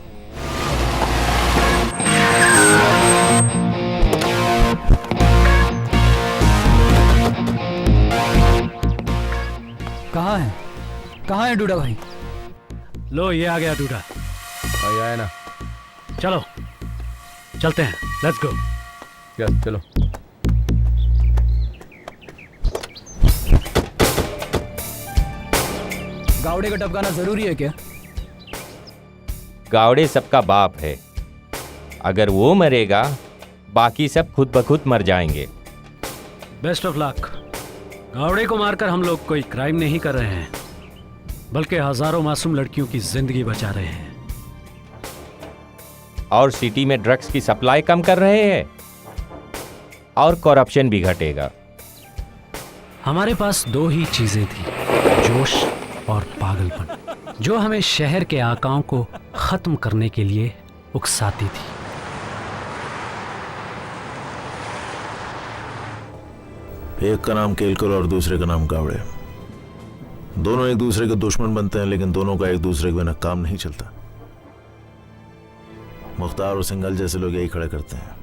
कहाँ है डूडा भाई? लो ये आ गया डूडा। आया है ना। चलो चलते हैं, लेट्स गो। चलो। गावड़े का टपकाना जरूरी है क्या? गावड़े सबका बाप है। अगर वो मरेगा बाकी सब खुद ब खुद मर जाएंगे। Best of luck. गावड़े को मारकर हम लोग कोई क्राइम नहीं कर रहे हैं, बल्कि हजारों मासूम लड़कियों की जिंदगी बचा रहे हैं। और सिटी में ड्रग्स की सप्लाई कम कर रहे हैं और करप्शन भी घटेगा। हमारे पास दो ही चीजें थी, जोश और पागलपन, जो हमें शहर के आकाओं को खत्म करने के लिए उकसाती थी। एक का नाम केलकर और दूसरे का नाम गावड़े। दोनों एक दूसरे के दुश्मन बनते हैं, लेकिन दोनों का एक दूसरे के बिना काम नहीं चलता। मुख्तार और सिंघल जैसे लोग यही खड़े करते हैं,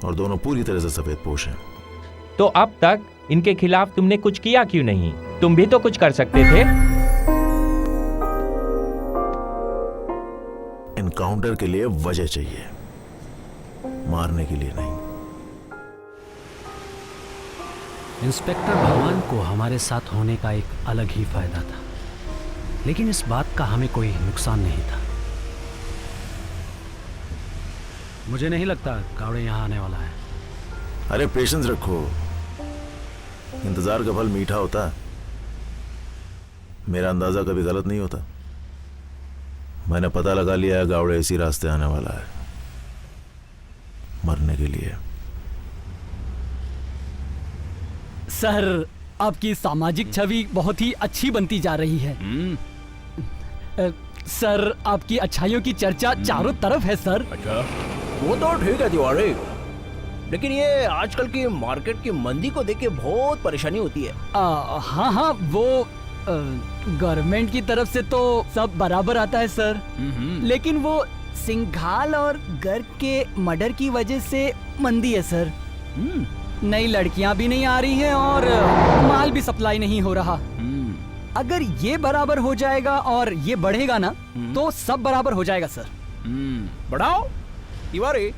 और दोनों पूरी तरह से सफेद पोश हैं। तो अब तक इनके खिलाफ तुमने कुछ किया क्यों नहीं? तुम भी तो कुछ कर सकते थे। इनकाउंटर के लिए वजह चाहिए, मारने के लिए नहीं। इंस्पेक्टर भगवान को हमारे साथ होने का एक अलग ही फायदा था, लेकिन इस बात का हमें कोई नुकसान नहीं था। मुझे नहीं लगता गावड़े यहाँ आने वाला है। अरे पेशेंस रखो, इंतजार का फल मीठा होता है। मेरा अंदाजा कभी गलत नहीं होता। मैंने पता लगा लिया है गावड़े इसी रास्ते आने वाला है, मरने के लिए। सर, आपकी सामाजिक छवि बहुत ही अच्छी बनती जा रही है। सर, आपकी अच्छाइयों की चर्चा चारों तरफ है सर। अच्छा, वो तो ठीक है तिवारी, लेकिन ये आजकल की मार्केट की मंदी को देख के बहुत परेशानी होती है। हाँ, वो गवर्नमेंट की तरफ से तो सब बराबर आता है सर, लेकिन वो सिंघाल और गर्ग के मर्डर की वजह से मंदी है सर। नई लड़कियां भी नहीं आ रही हैं और माल भी सप्लाई नहीं हो रहा। अगर ये बराबर हो जाएगा और ये बढ़ेगा ना, तो सब बराबर हो जाएगा सर। बढ़ाओ तिवारी,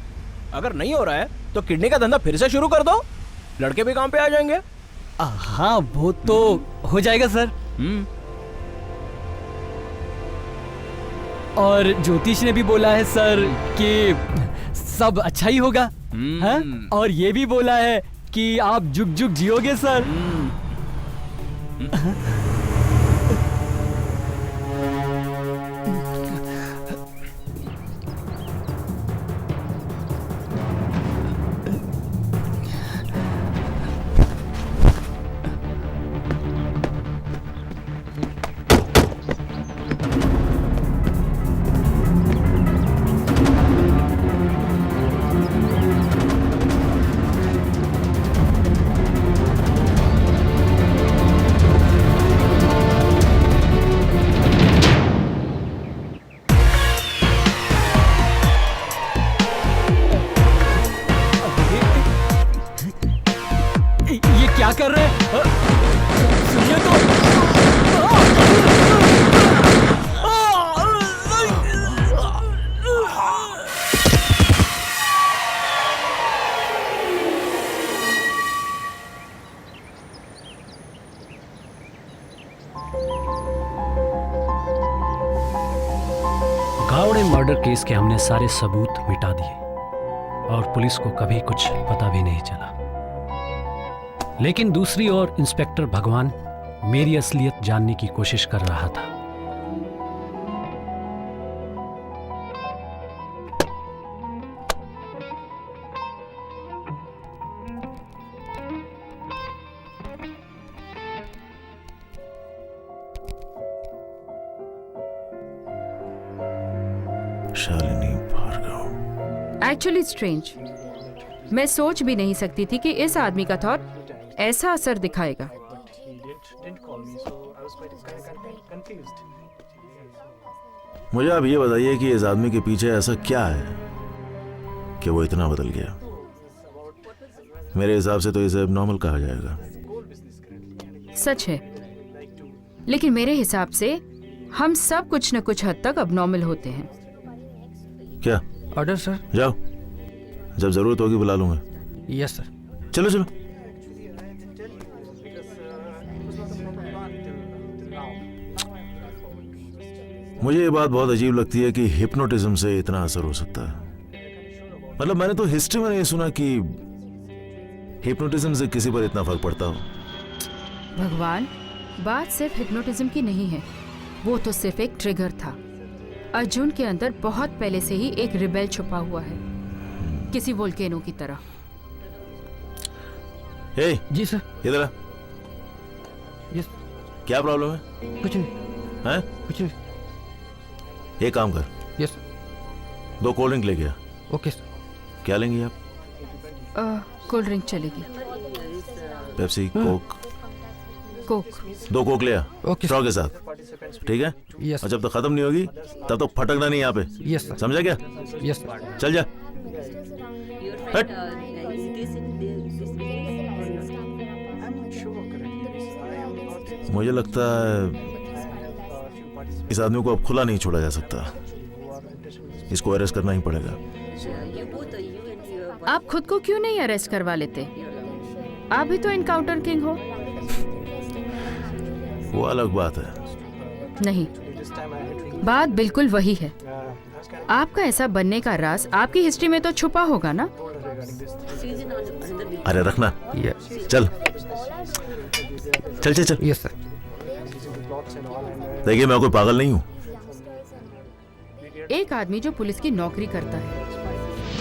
अगर नहीं हो रहा है तो किडनी का धंधा फिर से शुरू कर दो, लड़के भी काम पे आ जाएंगे। हाँ, वो तो हो जाएगा सर। और ज्योतिष ने भी बोला है सर कि सब अच्छा ही होगा। हाँ? और ये भी बोला है कि आप जुग जुग जियोगे सर। क्या कर रहे हैं? सुनिए तो। गावड़े मर्डर केस के हमने सारे सबूत मिटा दिए और पुलिस को कभी कुछ पता भी नहीं चला। लेकिन दूसरी ओर इंस्पेक्टर भगवान मेरी असलियत जानने की कोशिश कर रहा था। शालिनी भार्गव। एक्चुअली स्ट्रेंज, मैं सोच भी नहीं सकती थी कि इस आदमी का थॉट ऐसा असर दिखाएगा। मुझे आप ये बताइए कि इस आदमी के पीछे ऐसा क्या है कि वो इतना बदल गया। मेरे हिसाब से तो इसे एबनॉर्मल कहा जाएगा। सच है, लेकिन मेरे हिसाब से हम सब कुछ न कुछ हद तक अबनॉर्मल होते हैं। क्या ऑर्डर सर। जाओ, जब जरूरत होगी बुला लूंगा। Yes sir. चलो चलो। मुझे ये बात बहुत अजीब लगती है कि हिप्नोटिज्म से इतना असर हो सकता है। मतलब मैंने तो हिस्ट्री में नहीं सुना कि हिप्नोटिज्म से किसी पर इतना फर्क पड़ता हो। भगवान, बात सिर्फ हिप्नोटिज्म की नहीं है, वो तो सिर्फ एक ट्रिगर था। अर्जुन के अंदर बहुत पहले से ही एक रिबेल छुपा हुआ है, किसी वोल्केनो की तरह। हे जी सर। इधर आ। यस। क्या प्रॉब्लम है? कुछ नहीं। हैं? कुछ नहीं। एक काम कर। यस। 2 कोल्ड ड्रिंक लेके आ। Okay sir. क्या लेंगी आप? कोल्ड ड्रिंक चलेगी। Pepsi, Coke? कोक। 2 कोक ले आ। ओके स्ट्रॉ के साथ, ठीक है? यस। और जब तक खत्म नहीं होगी तब तक फटकना नहीं यहाँ पे। Yes sir. समझा क्या? Yes sir. चल जा। हट। मुझे लगता है इस आदमी को अब खुला नहीं छोड़ा जा सकता। इसको अरेस्ट करना ही पड़ेगा। आप खुद को क्यों नहीं अरेस्ट करवा लेते? आप भी तो एनकाउंटर किंग हो। वो अलग बात है। नहीं, बात बिल्कुल वही है। आपका ऐसा बनने का राज आपकी हिस्ट्री में तो छुपा होगा ना? अरे रखना। चल चल चल चल। Yes sir. देखिए मैं कोई पागल नहीं हूँ। एक आदमी जो पुलिस की नौकरी करता है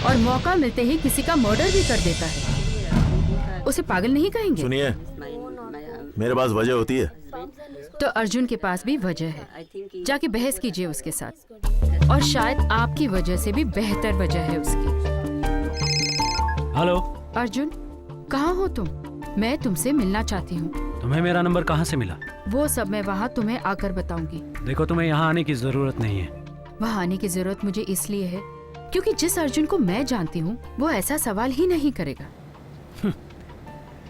और मौका मिलते ही किसी का मर्डर भी कर देता है, उसे पागल नहीं कहेंगे? सुनिए, मेरे पास वजह होती है। तो अर्जुन के पास भी वजह है। जाके बहस कीजिए उसके साथ, और शायद आपकी वजह से भी बेहतर वजह है उसकी। हेलो अर्जुन, कहाँ हो तुम? मैं तुमसे मिलना चाहती हूँ। तुम्हें मेरा नंबर कहाँ से मिला? वो सब मैं वहाँ तुम्हें आकर बताऊंगी। देखो, तुम्हें यहाँ आने की जरूरत नहीं है। वहाँ आने की जरूरत मुझे इसलिए है क्योंकि जिस अर्जुन को मैं जानती हूँ वो ऐसा सवाल ही नहीं करेगा।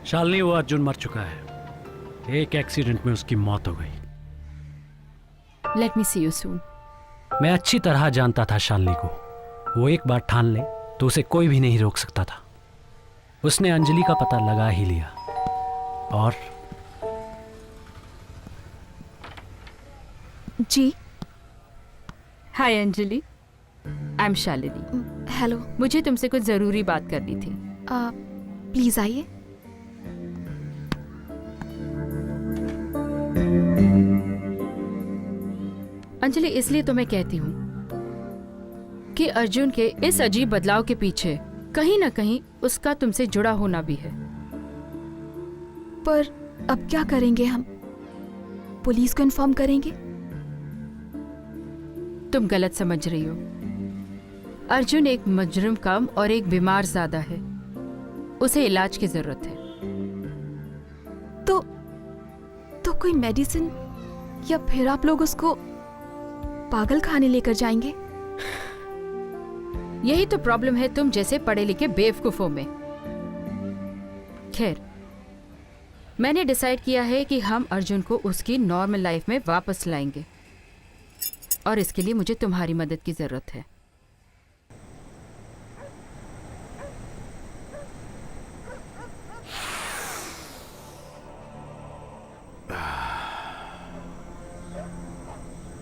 शालिनी, वो अर्जुन मर चुका है। एक एक्सीडेंट में उसकी मौत हो गई। Let me see you soon. मैं अच्छी तरह जानता था शालिनी को। वो एक बार ठान ले तो उसे कोई भी नहीं रोक सकता था। उसने अंजलि का पता लगा ही लिया। और जी। Hi Anjali, I am Shalini. Hello. मुझे तुमसे कुछ जरूरी बात करनी थी। प्लीज आइए। अंजलि, इसलिए तो मैं कहती हूँ कि अर्जुन के इस अजीब बदलाव के पीछे कहीं ना कहीं उसका तुमसे जुड़ा होना भी है। पर अब क्या करेंगे हम? पुलिस को इन्फॉर्म करेंगे? तुम गलत समझ रही हो। अर्जुन एक मुजरिम कम और एक बीमार ज्यादा है। उसे इलाज की जरूरत है। तो कोई मेडिसिन, या फिर आप लोग उसको पागल खाने लेकर जाएंगे? यही तो प्रॉब्लम है तुम जैसे पढ़े लिखे बेवकूफों में। खैर, मैंने डिसाइड किया है कि हम अर्जुन को उसकी नॉर्मल लाइफ में वापस लाएंगे, और इसके लिए मुझे तुम्हारी मदद की जरूरत है।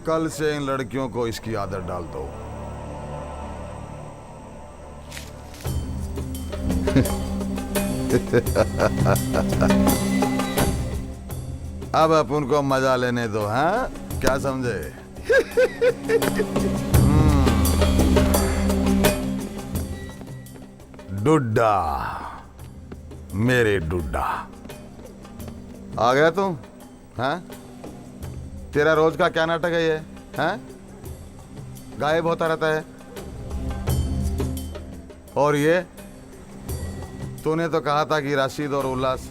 कल से इन लड़कियों को इसकी आदत डाल दो। अब अपन को मजा लेने दो, हाँ? क्या समझे? डुड्डा, मेरे डुड्डा, आ गया तुम? हाँ? तेरा रोज का क्या नाटक है ये? हैं? गायब होता रहता है। और ये तूने तो कहा था कि राशिद और उल्लास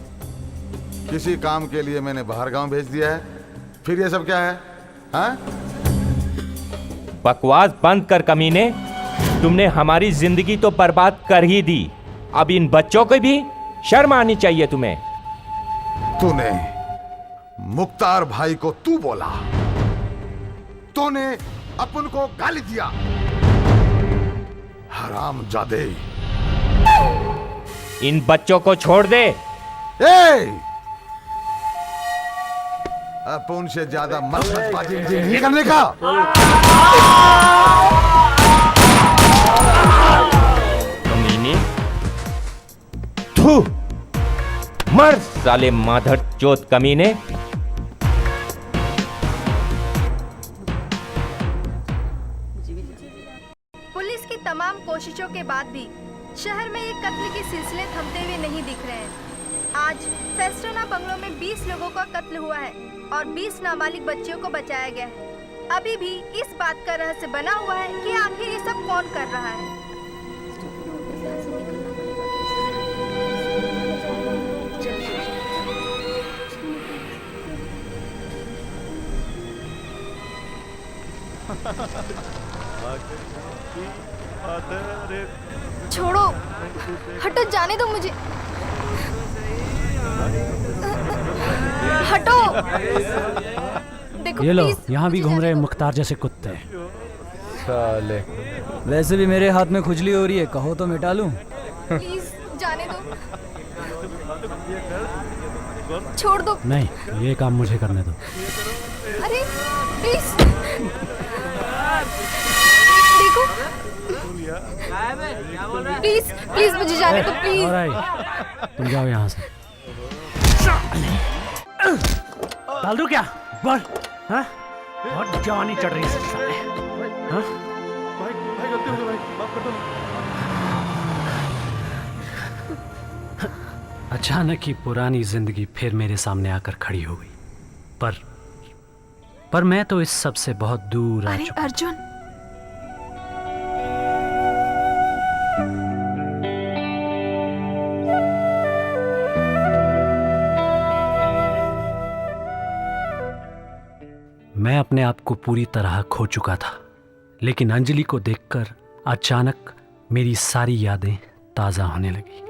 किसी काम के लिए मैंने बाहर गांव भेज दिया है। फिर ये सब क्या है? हैं? बकवास बंद कर कमीने। तुमने हमारी जिंदगी तो बर्बाद कर ही दी, अब इन बच्चों को भी शर्म आनी चाहिए तुम्हें। तूने मुख्तार भाई को तू बोला, तूने अपन को गाली दिया। हरामजादे। इन बच्चों को छोड़ दे। अपन से ज्यादा मसलतबाजी नहीं करने का। कमीने, थू, मर साले माधर चोत कमीने। पुलिस की तमाम कोशिशों के बाद भी शहर में ये कत्ल के सिलसिले थमते हुए नहीं दिख रहे हैं। आज फेस्टोना बंगलों में 20 लोगों का कत्ल हुआ है और 20 नाबालिग बच्चियों को बचाया गया है। अभी भी इस बात का रहस्य बना हुआ है कि आखिर ये सब कौन कर रहा है। छोड़ो, हटो, जाने दो मुझे। हटो। देखो ये लो, प्लीज। यहाँ भी घूम रहे हैं मुख्तार जैसे कुत्ते। साले, वैसे भी मेरे हाथ में खुजली हो रही है, कहो तो मिटा लूं। प्लीज जाने दो, छोड़ दो। नहीं, ये काम मुझे करने दो। अरे प्लीज देखो, प्लीज प्लीज मुझे जाने दो, प्लीज। ऑलराइट, तुम जाओ यहाँ से। डाल दूं क्या? बोल, हाँ? बहुत जवानी चढ़ रही है साले, हाँ? भाई गलती हो गई भाई, माफ कर दो। अचानक ही पुरानी जिंदगी फिर मेरे सामने आकर खड़ी हो गई। पर मैं तो इस सब से बहुत दूर आ अरे चुका। अर्जुन, मैं अपने आप को पूरी तरह खो चुका था, लेकिन अंजलि को देखकर अचानक मेरी सारी यादें ताजा होने लगी।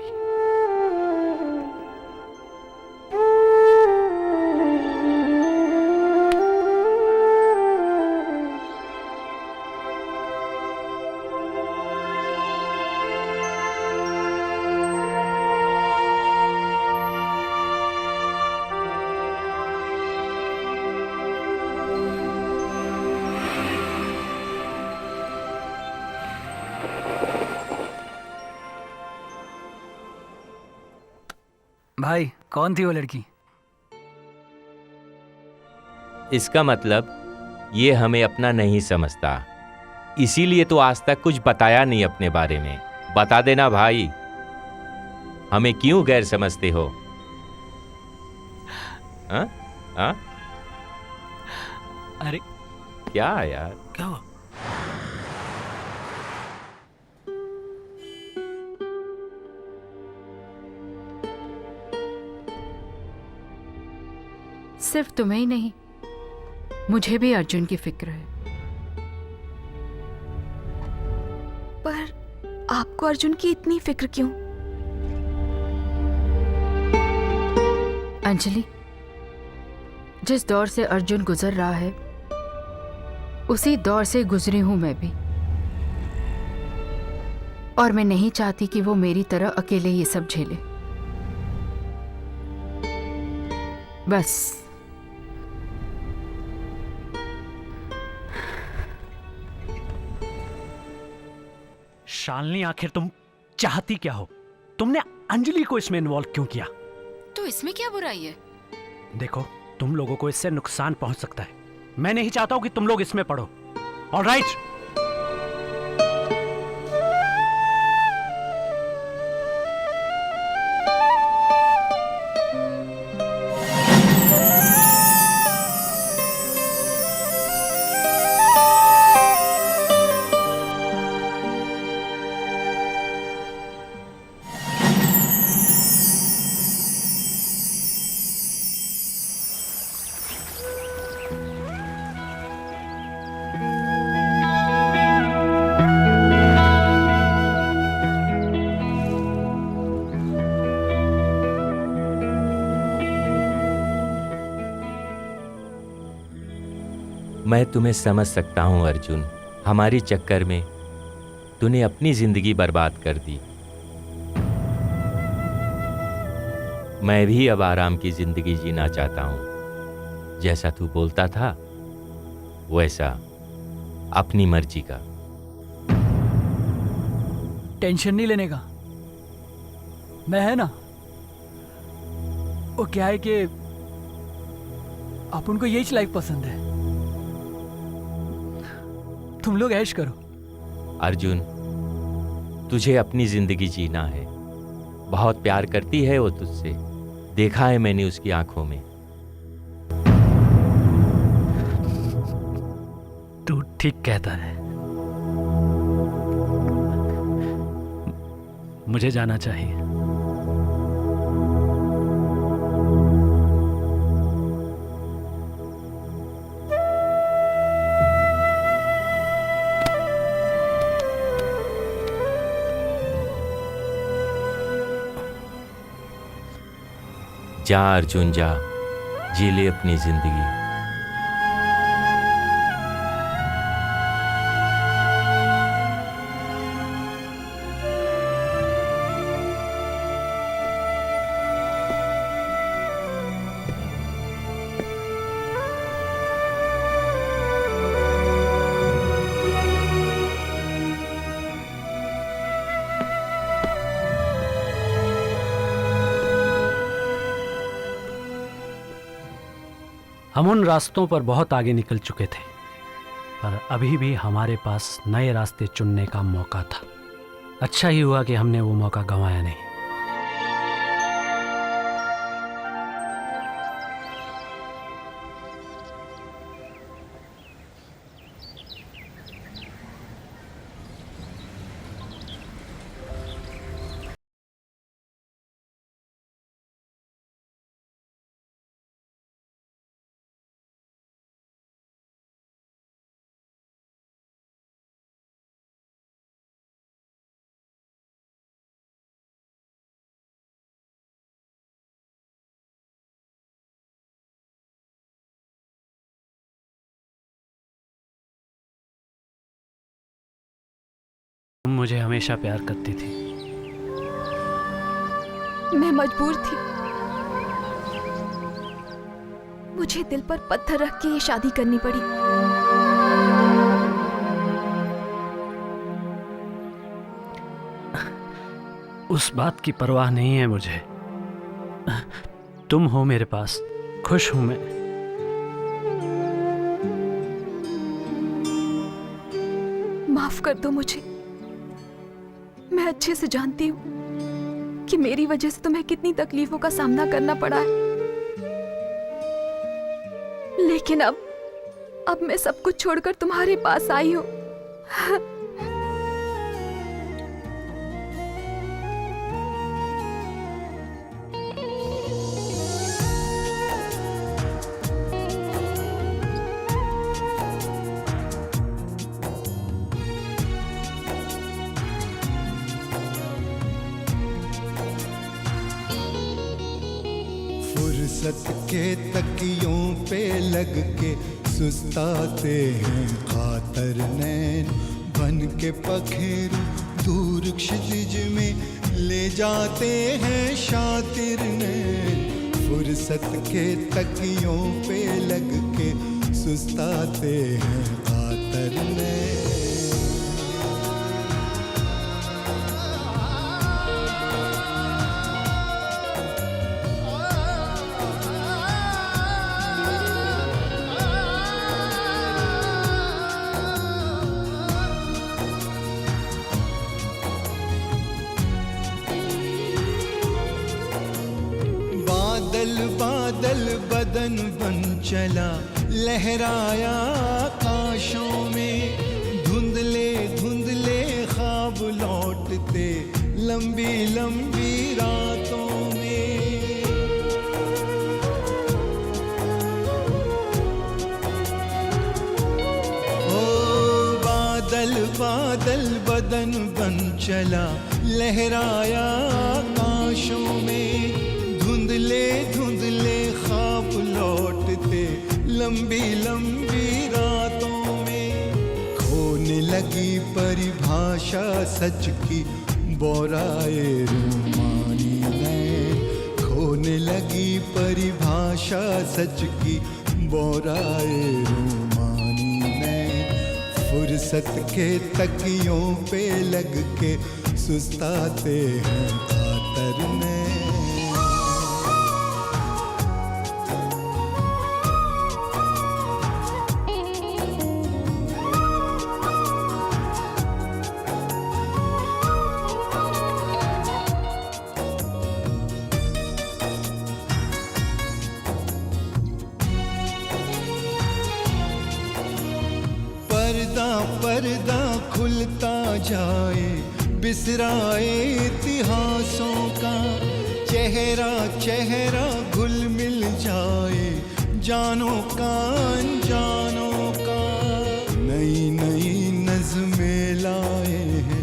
भाई, कौन थी वो लड़की? इसका मतलब ये हमें अपना नहीं समझता, इसीलिए तो आज तक कुछ बताया नहीं अपने बारे में। बता देना भाई, हमें क्यों गैर समझते हो? हाँ? हाँ? अरे क्या यार, क्या हुआ? सिर्फ तुम्हें ही नहीं, मुझे भी अर्जुन की फिक्र है। पर आपको अर्जुन की इतनी फिक्र क्यों? अंजलि, जिस दौर से अर्जुन गुजर रहा है उसी दौर से गुजरी हूं मैं भी, और मैं नहीं चाहती कि वो मेरी तरह अकेले ये सब झेले। बस शालिनी, आखिर तुम चाहती क्या हो? तुमने अंजलि को इसमें इन्वॉल्व क्यों किया? तो इसमें क्या बुराई है? देखो, तुम लोगों को इससे नुकसान पहुंच सकता है। मैं नहीं चाहता हूं कि तुम लोग इसमें पड़ो। ऑलराइट? मैं तुम्हें समझ सकता हूँ अर्जुन। हमारी चक्कर में तूने अपनी जिंदगी बर्बाद कर दी। मैं भी अब आराम की जिंदगी जीना चाहता हूँ। जैसा तू बोलता था वैसा, अपनी मर्जी का। टेंशन नहीं लेने का, मैं है ना। वो क्या है कि अपन को यही लाइफ पसंद है। तुम लोग ऐश करो। अर्जुन, तुझे अपनी जिंदगी जीना है। बहुत प्यार करती है वो तुझसे, देखा है मैंने उसकी आंखों में। तू ठीक कहता है। मुझे जाना चाहिए। जा अर्जुन जा, जी ले अपनी जिंदगी। हम उन रास्तों पर बहुत आगे निकल चुके थे, पर अभी भी हमारे पास नए रास्ते चुनने का मौका था। अच्छा ही हुआ कि हमने वो मौका गंवाया नहीं। तुम मुझे हमेशा प्यार करती थी। मैं मजबूर थी। मुझे दिल पर पत्थर रख के ये शादी करनी पड़ी। उस बात की परवाह नहीं है मुझे। तुम हो मेरे पास, खुश हूं मैं। माफ कर दो मुझे। मैं अच्छे से जानती हूँ कि मेरी वजह से तुम्हें कितनी तकलीफों का सामना करना पड़ा है, लेकिन अब मैं सब कुछ छोड़कर तुम्हारे पास आई हूँ। फुर्सत के तकियों पे लग के सुस्ताते हैं खातर नैन, बन के पखेरु दूर क्षितिज में ले जाते हैं शातिर नैन। फुर्सत के तकियों पे लग के सुस्ताते हैं खातर नैन। बादल बदन बन चला, लहराया आकाशों में, धुंधले धुंधले ख्वाब लौटते लंबी लंबी रातों में। ओ बादल बादल बदन बन चला, लहराया आकाशों में, धुंधले ख्वाब लौटते लंबी लंबी रात लगी परिभाषा सच की बोराए रूमानी नैन, खोने लगी परिभाषा सच की बोराए रूमानी नैन, फुर्सत के तकियों पे लग के सुस्ताते हैं कातर में। पर्दा पर्दा खुलता जाए बिसराए इतिहासों का, चेहरा चेहरा घुल मिल जाए जानों का अनजानों का। नई नई नज़्में लाए हैं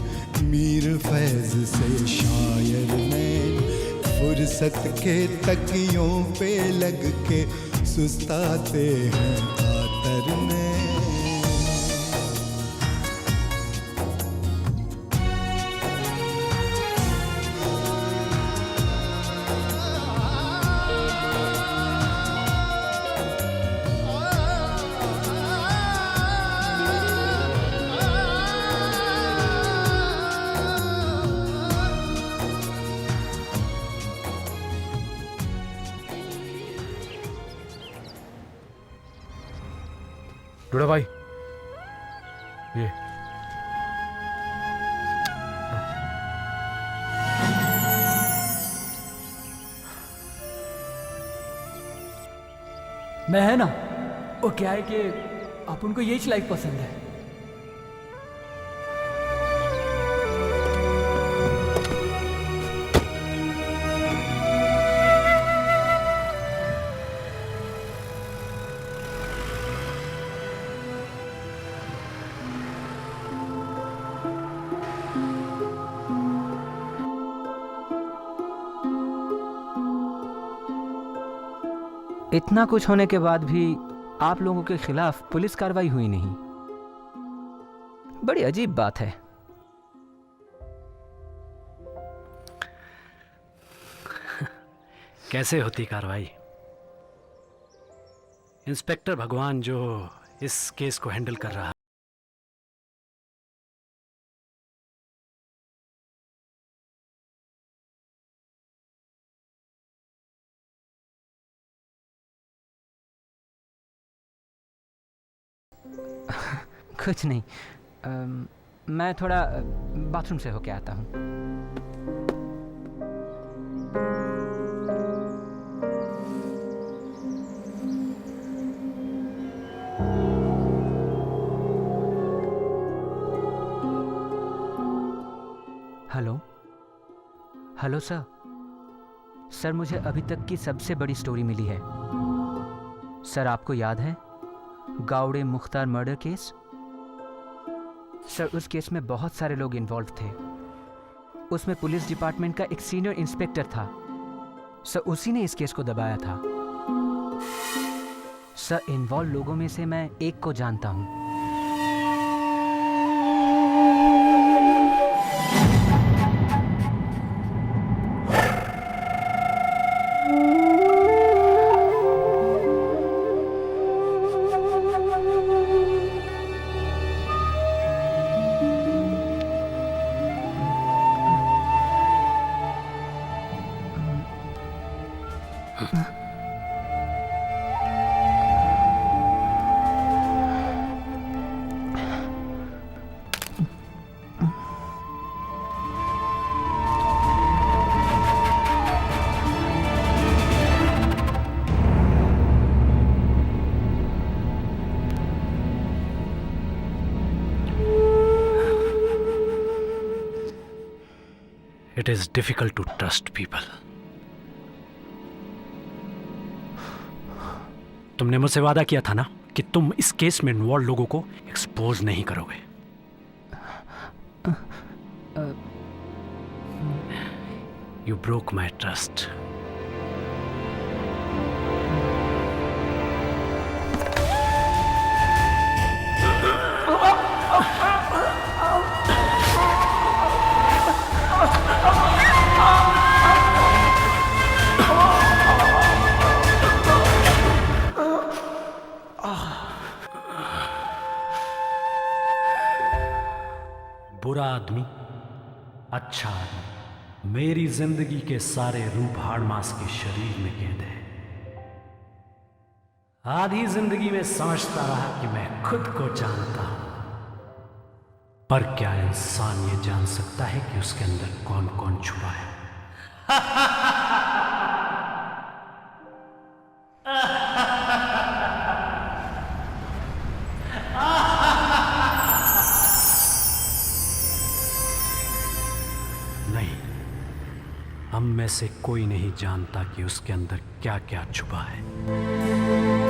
मीर फैज से शायर नैन, फुर्सत के तकियों पे लग के सुस्ताते हैं कातर में। डूडा भाई, ये मैं है ना, वो क्या है कि अपन को यही लाइफ पसंद है। इतना कुछ होने के बाद भी आप लोगों के खिलाफ पुलिस कार्रवाई हुई नहीं, बड़ी अजीब बात है। कैसे होती कार्रवाई? इंस्पेक्टर भगवान जो इस केस को हैंडल कर रहा, कुछ नहीं, मैं थोड़ा बाथरूम से होके आता हूँ। हेलो हेलो सर, सर मुझे अभी तक की सबसे बड़ी स्टोरी मिली है। सर आपको याद है Gawde Mukhtar murder case? Sir उस केस में बहुत सारे लोग इन्वॉल्व थे। उसमें पुलिस डिपार्टमेंट का एक सीनियर इंस्पेक्टर था। सर उसी ने इस केस को दबाया था। सर इन्वॉल्व लोगों में से मैं एक को जानता हूं। It is difficult to trust people. तुमने मुझसे वादा किया था ना कि तुम इस केस में इन्वॉल्व लोगों को एक्सपोज नहीं करोगे। You broke my trust. बुरा आदमी, अच्छा आदमी, मेरी जिंदगी के सारे रूप हाड़मास के शरीर में कैद है। आधी जिंदगी में समझता रहा कि मैं खुद को जानता हूं, पर क्या इंसान ये जान सकता है कि उसके अंदर कौन कौन छुपा है? नहीं, हम में से कोई नहीं जानता कि उसके अंदर क्या क्या छुपा है।